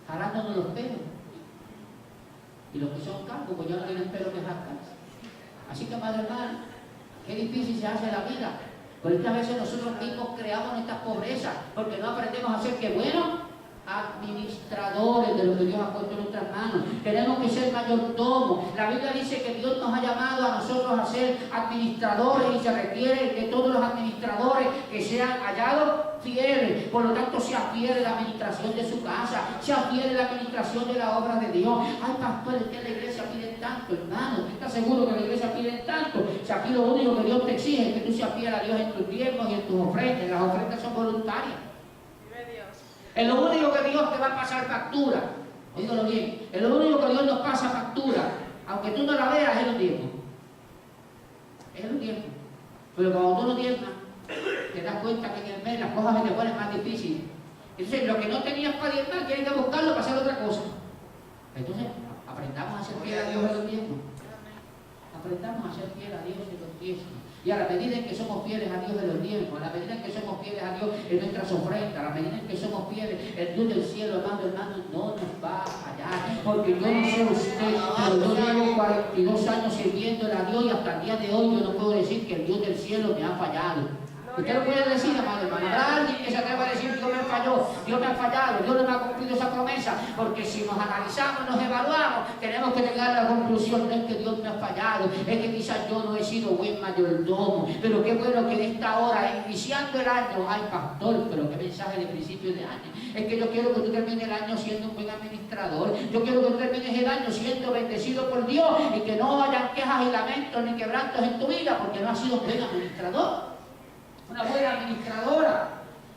jalándonos los pelos. Y los que son calvos, pues ya no tienen pelo que rascarse. Así que, madre hermana, qué difícil se hace la vida. Porque muchas veces nosotros mismos creamos estas pobrezas porque no aprendemos a ser que buenos administradores de lo que Dios ha puesto en nuestras manos. Tenemos que ser mayordomos. La Biblia dice que Dios nos ha llamado a nosotros a ser administradores y se requiere de todos los administradores que sean hallados fieles. Por lo tanto, sea fiel en la administración de su casa, sea fiel en la administración de la obra de Dios. Ay, pastor, es que en la iglesia piden tanto, hermano. ¿Estás seguro que en la iglesia piden tanto? O sea, aquí lo único que Dios te exige es que tú seas fiel a Dios en tus diezmos y en tus ofrendas. Las ofrendas son voluntarias. Es lo único que Dios te va a pasar factura. Dígalo bien. Es lo único que Dios nos pasa factura. Aunque tú no la veas, es el tiempo. Es el tiempo. Pero cuando tú no diezmas, te das cuenta que en el mes las cosas se te ponen más difíciles. Entonces, lo que no tenías para diezmar, tienes que buscarlo para hacer otra cosa. Entonces, aprendamos a ser fiel a Dios en los diezmos. Aprendamos a ser fiel a Dios en los diezmos. Y a la medida en que somos fieles a Dios en los diezmos, a la medida en que somos fieles a Dios en nuestras ofrendas, a la medida en que somos fieles, el Dios del cielo, amado hermano, no nos va a fallar. Porque yo no sé usted, pero yo llevo 42 años sirviéndole a Dios y hasta el día de hoy yo no puedo decir que el Dios del cielo me ha fallado. Usted lo puede decir, amado hermano. Habrá alguien que se atreva a decir: Dios me falló, Dios me ha fallado, Dios no me ha cumplido esa promesa. Porque si nos analizamos, nos evaluamos, tenemos que llegar a la conclusión: no es que Dios me ha fallado, es que quizás yo no he sido buen mayordomo. Pero qué bueno que en esta hora, iniciando el año, ay pastor, pero qué mensaje de principio de año. Es que yo quiero que tú termines el año siendo un buen administrador. Yo quiero que tú termines el año siendo bendecido por Dios y que no hayan quejas y lamentos ni quebrantos en tu vida porque no has sido un buen administrador. Una buena administradora.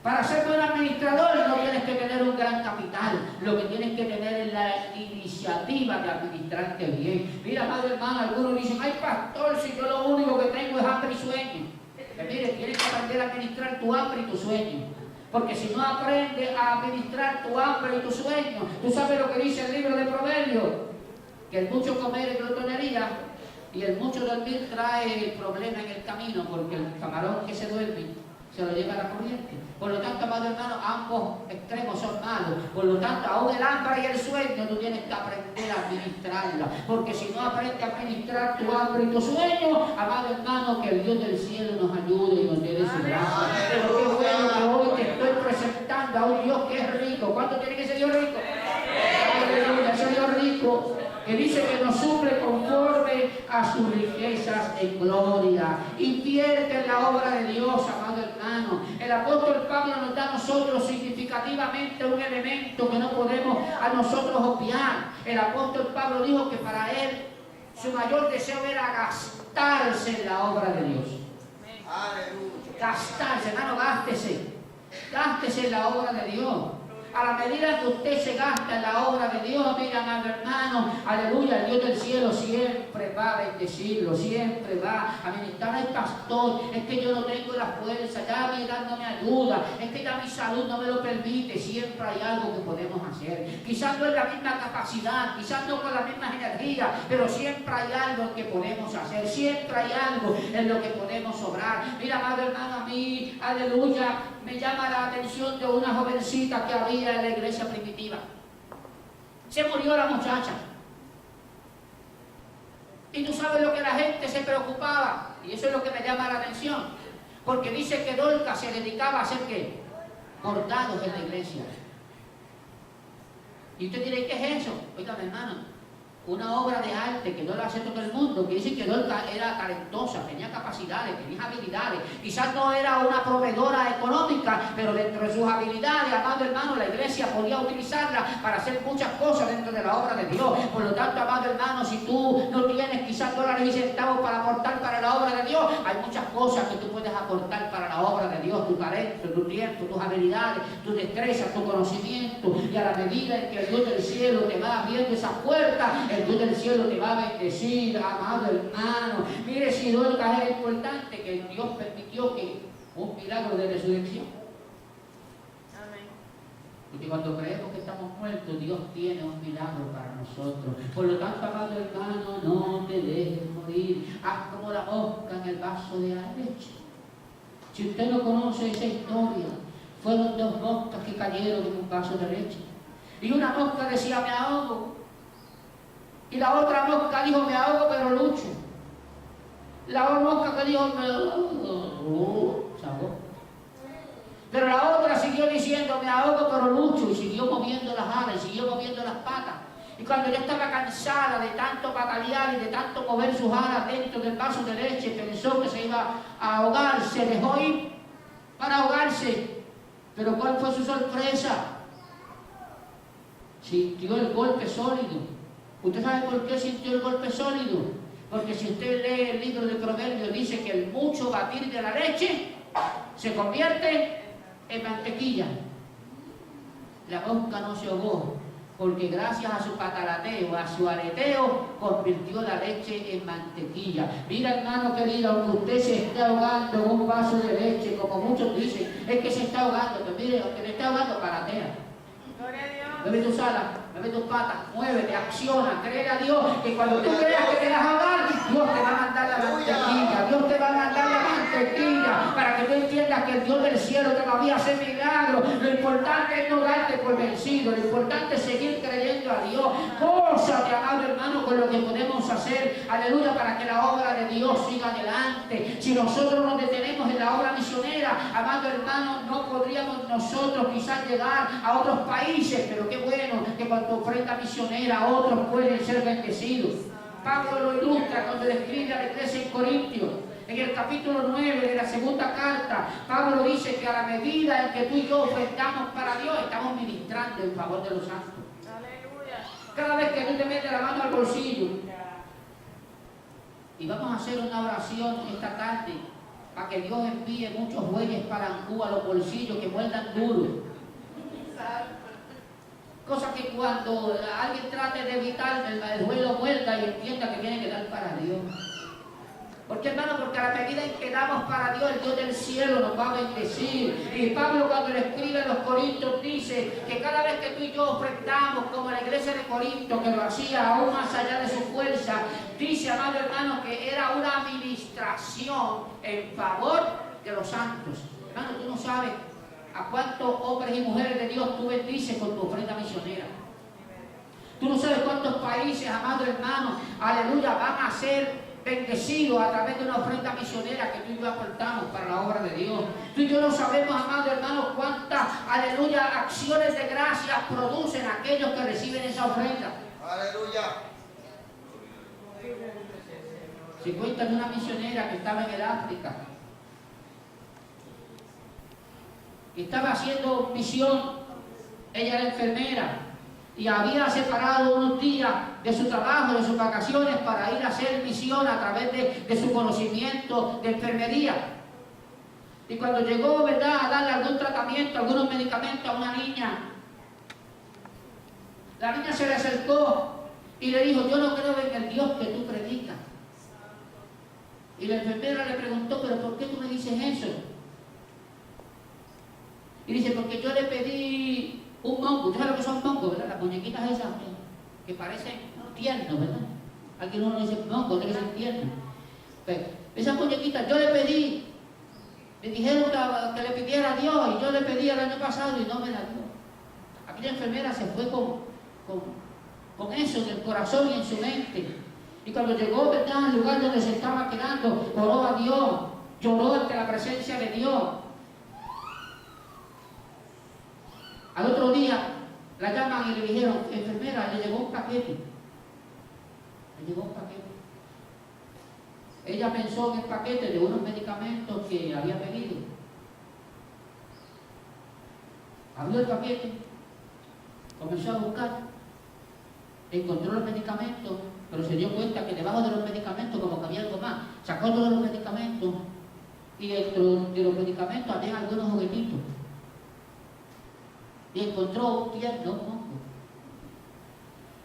Para ser buen administrador no tienes que tener un gran capital. Lo que tienes que tener es la iniciativa de administrarte bien. Mira, amado hermano, algunos dicen: ay pastor, si yo lo único que tengo es hambre y sueño. Pues mire, tienes que aprender a administrar tu hambre y tu sueño. Porque si no aprendes a administrar tu hambre y tu sueño, tú sabes lo que dice el libro de Proverbios, que el mucho comer es glotonería y el mucho dormir trae problemas en el camino, porque el camarón que se duerme se lo lleva a la corriente. Por lo tanto, amado hermano, ambos extremos son malos. Por lo tanto, aún el hambre y el sueño tú tienes que aprender a administrarla. Porque si no aprendes a administrar tu hambre y tu sueño, amado hermano, que el Dios del cielo nos ayude y nos dé de su gracia. Pero qué bueno que hoy te estoy presentando a un Dios que es rico. ¿Cuánto tiene que ser Dios rico? Aleluya, ese Dios rico que dice que nos suple conforme a sus riquezas en gloria. Invierte en la obra de Dios, amado hermano. El apóstol Pablo nos da a nosotros significativamente un elemento que no podemos a nosotros obviar. El apóstol Pablo dijo que para él su mayor deseo era gastarse en la obra de Dios. Aleluya. Gastarse, hermano, gástese. Gástese en la obra de Dios. A la medida que usted se gasta en la obra de Dios, mira, amado hermano, aleluya, el Dios del cielo siempre va a bendecirlo, siempre va a ministrar al pastor. Es que yo no tengo la fuerza, ya mi edad no me ayuda, es que ya mi salud no me lo permite. Siempre hay algo que podemos hacer. Quizás no es la misma capacidad, quizás no con las mismas energías, pero siempre hay algo que podemos hacer, siempre hay algo en lo que podemos obrar. Mira, amado hermano, a mí, aleluya, me llama la atención de una jovencita que había en la iglesia primitiva. Se murió la muchacha. Y tú sabes lo que la gente se preocupaba, y eso es lo que me llama la atención. Porque dice que Dorcas se dedicaba a hacer ¿qué? Bordados en la iglesia. Y usted dirá, ¿qué es eso? Oiga, mi hermano, una obra de arte que no la hace todo el mundo, que dice que Dorcas era talentosa, tenía capacidades, tenía habilidades. Quizás no era una proveedora económica, pero dentro de sus habilidades, amado hermano, la iglesia podía utilizarla para hacer muchas cosas dentro de la obra de Dios. Por lo tanto, amado hermano, si tú no tienes quizás dólares y centavos para aportar para la obra de Dios, hay muchas cosas que tú puedes aportar para la obra de Dios, tu talento, tu tiempo, tus habilidades, tu destreza, tu conocimiento. Y a la medida en que el Dios del cielo te va abriendo esas puertas, el Dios del cielo te va a bendecir, amado hermano. Mire, si Dorcas era importante, que Dios permitió que un milagro de resurrección. Amén. Porque cuando creemos que estamos muertos, Dios tiene un milagro para nosotros. Por lo tanto, amado hermano, no te dejes morir. Haz como la mosca en el vaso de la leche. Si usted no conoce esa historia, fueron dos moscas que cayeron en un vaso de leche. Y una mosca decía, me ahogo. Y la otra mosca dijo, me ahogo pero lucho. La otra mosca que dijo, me ahogo, se ahogó. Pero la otra siguió diciendo, me ahogo pero lucho. Y siguió moviendo las alas, y siguió moviendo las patas. Y cuando ya estaba cansada de tanto batallar y de tanto mover sus alas dentro del vaso de leche, pensó que se iba a ahogar, se dejó ir para ahogarse. Pero ¿cuál fue su sorpresa? Sintió el golpe sólido. ¿Usted sabe por qué sintió el golpe sólido? Porque si usted lee el libro de Proverbios, dice que el mucho batir de la leche se convierte en mantequilla. La mosca no se ahogó, porque gracias a su patalateo, a su aleteo, convirtió la leche en mantequilla. Mira, hermano querido, aunque usted se esté ahogando en un vaso de leche, como muchos dicen, es que se está ahogando, pero mire, aunque le está ahogando, palatea. Gloria a Dios. Mueve tus alas, mueve tus patas, muévete, acciona, créele a Dios que cuando tú creas que te vas a ahogar, Dios te va a mandar la mantequilla, Dios te va a mandar la mantequilla para que tú entiendas que el Dios del cielo todavía hace milagros. Lo importante es no darte por vencido, lo importante es seguir creyendo a Dios. Gózate, amado hermano, con lo que podemos hacer, aleluya, para que la obra de Dios siga adelante. Si nosotros nos detenemos en la obra misionera, amado hermano, no podríamos nosotros quizás llegar a otros países, pero qué bueno que con tu ofrenda misionera otros pueden ser bendecidos. Pablo lo ilustra cuando describe a la iglesia en Corintios. En el capítulo 9 de la segunda carta, Pablo dice que a la medida en que tú y yo ofrendamos para Dios, estamos ministrando en favor de los santos. Aleluya. Cada vez que tú te metes la mano al bolsillo, y vamos a hacer una oración esta tarde para que Dios envíe muchos bueyes palancú a los bolsillos que muerdan duro. Cosa que cuando alguien trate de evitar el duelo muerda y entienda que tiene que dar para Dios. Porque hermano, porque a la medida en que damos para Dios, el Dios del cielo nos va a bendecir. Y Pablo cuando le escribe a los Corintios dice que cada vez que tú y yo ofrendamos, como la iglesia de Corinto, que lo hacía aún más allá de su fuerza, dice, amado hermano, que era una administración en favor de los santos. Hermano, tú no sabes a cuántos hombres y mujeres de Dios tú bendices con tu ofrenda misionera. Tú no sabes cuántos países, amado hermano, aleluya, van a ser bendecidos a través de una ofrenda misionera que tú y yo aportamos para la obra de Dios. Tú y yo no sabemos, amado hermano, cuántas, aleluya, acciones de gracias producen aquellos que reciben esa ofrenda. Aleluya. Se cuenta de una misionera que estaba en el África, que estaba haciendo misión. Ella era enfermera y había separado unos días de su trabajo, de sus vacaciones, para ir a hacer misión a través de su conocimiento de enfermería. Y cuando llegó, ¿verdad?, a darle algún tratamiento, algunos medicamentos a una niña, la niña se le acercó y le dijo, yo no creo en el Dios que tú predicas. Y la enfermera le preguntó, ¿pero por qué tú me dices eso? Y dice, porque yo le pedí un mongo. ¿Usted sabe lo que son mongos, verdad? Las muñequitas esas que parecen tiernos, ¿verdad? Aquí uno dice mongo, otro dice tierno. Pues, esas muñequitas yo le pedí, me dijeron que le pidiera a Dios, y yo le pedí el año pasado y no me la dio. Aquella enfermera se fue con eso en el corazón y en su mente. Y cuando llegó, ¿verdad?, al lugar donde se estaba quedando, oró a Dios. lloró ante la presencia de Dios. Al otro día la llaman y le dijeron, enfermera, le llegó un paquete. Le llegó un paquete. Ella pensó en el paquete de unos medicamentos que había pedido. Abrió el paquete, comenzó a buscar, encontró los medicamentos, pero se dio cuenta que debajo de los medicamentos como que había algo más. Sacó todos los medicamentos y dentro de los medicamentos había algunos juguetitos. Y encontró un tierno hongo.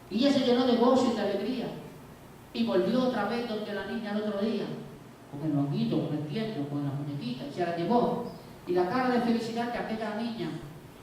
Y ella se llenó de gozo y de alegría. Y volvió otra vez donde la niña el otro día, con el honguito, con el tierno, con la muñequita, y se la llevó. Y la cara de felicidad de aquella niña,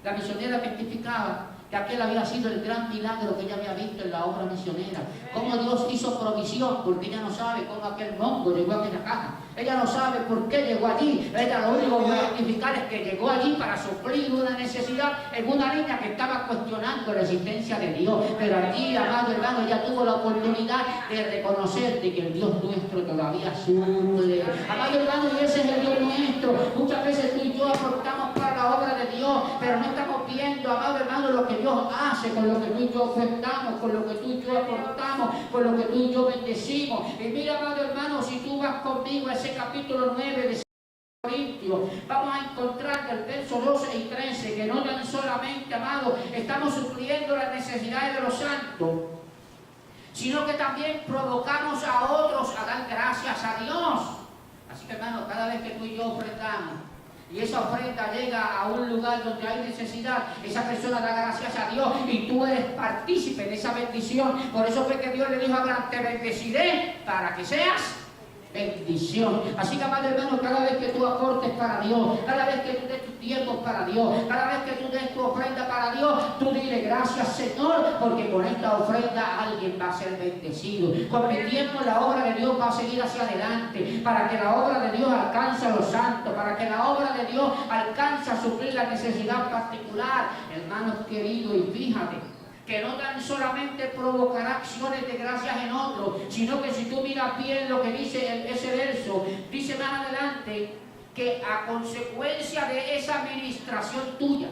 la misionera testificaba que aquel había sido el gran milagro que ella había visto en la obra misionera. Cómo Dios hizo provisión, porque ella no sabe cómo aquel mongo llegó a aquella caja. Ella no sabe por qué llegó allí. Ella lo único que va a testificar es que llegó allí para suplir una necesidad en una niña que estaba cuestionando la existencia de Dios. Pero allí, amado hermano, ella tuvo la oportunidad de reconocer de que el Dios nuestro todavía suple. Amado hermano, y ese es el Dios nuestro. Muchas veces tú y yo aportamos para la obra de Dios, pero no estamos viendo, amado hermano, lo que Dios hace con lo que tú y yo ofertamos, con lo que tú y yo aportamos, con lo que tú y yo bendecimos. Y mira, amado hermano, si tú vas conmigo a ese capítulo 9 de Corintios, vamos a encontrar del verso 12 y 13 que no tan solamente, amado, estamos supliendo las necesidades de los santos, sino que también provocamos a otros a dar gracias a Dios. Así que, hermano, cada vez que tú y yo ofrendamos y esa ofrenda llega a un lugar donde hay necesidad, esa persona da gracias a Dios y tú eres partícipe de esa bendición. Por eso fue que Dios le dijo a Abraham, te bendeciré para que seas bendición. Así que, amado hermano, cada vez que tú aportes para Dios, cada vez que tú des tus tiempos para Dios, cada vez que tú des tu ofrenda para Dios, tú dile gracias, Señor, porque con esta ofrenda alguien va a ser bendecido. Con mi tiempo la obra de Dios va a seguir hacia adelante, para que la obra de Dios alcance a los santos, para que la obra de Dios alcance a suplir la necesidad particular. Hermanos queridos, y fíjate que no tan solamente provocará acciones de gracias en otros, sino que si tú miras bien lo que dice ese verso, dice más adelante que a consecuencia de esa administración tuya,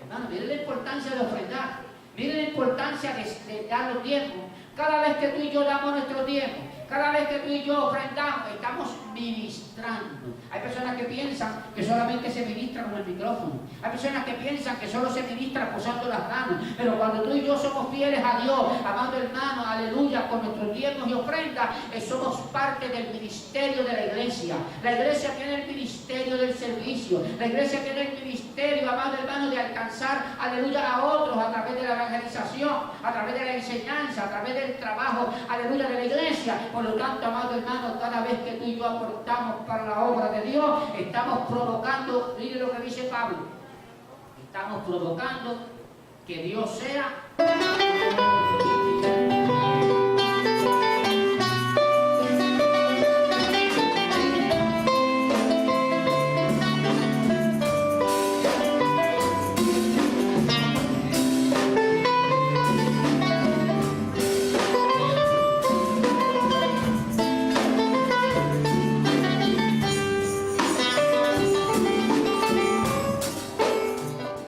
hermano, miren la importancia de ofrendar, miren la importancia de dar los tiempos. Cada vez que tú y yo damos nuestro tiempo, cada vez que tú y yo ofrendamos, estamos ministrando. Hay personas que piensan que solamente se ministra con el micrófono. Hay personas que piensan que solo se ministra posando las manos. Pero cuando tú y yo somos fieles a Dios, amando hermano, aleluya, con nuestros tiempos y ofrendas, somos parte del ministerio de la iglesia. La iglesia tiene el ministerio del servicio. La iglesia tiene el ministerio, amado hermano, de alcanzar, aleluya, a otros a través de la evangelización, a través de la enseñanza, a través del trabajo, aleluya, de la iglesia. Por lo tanto, amado hermano, cada vez que tú y yo aportamos para la obra de Dios, estamos provocando, mire lo que dice Pablo, estamos provocando que Dios sea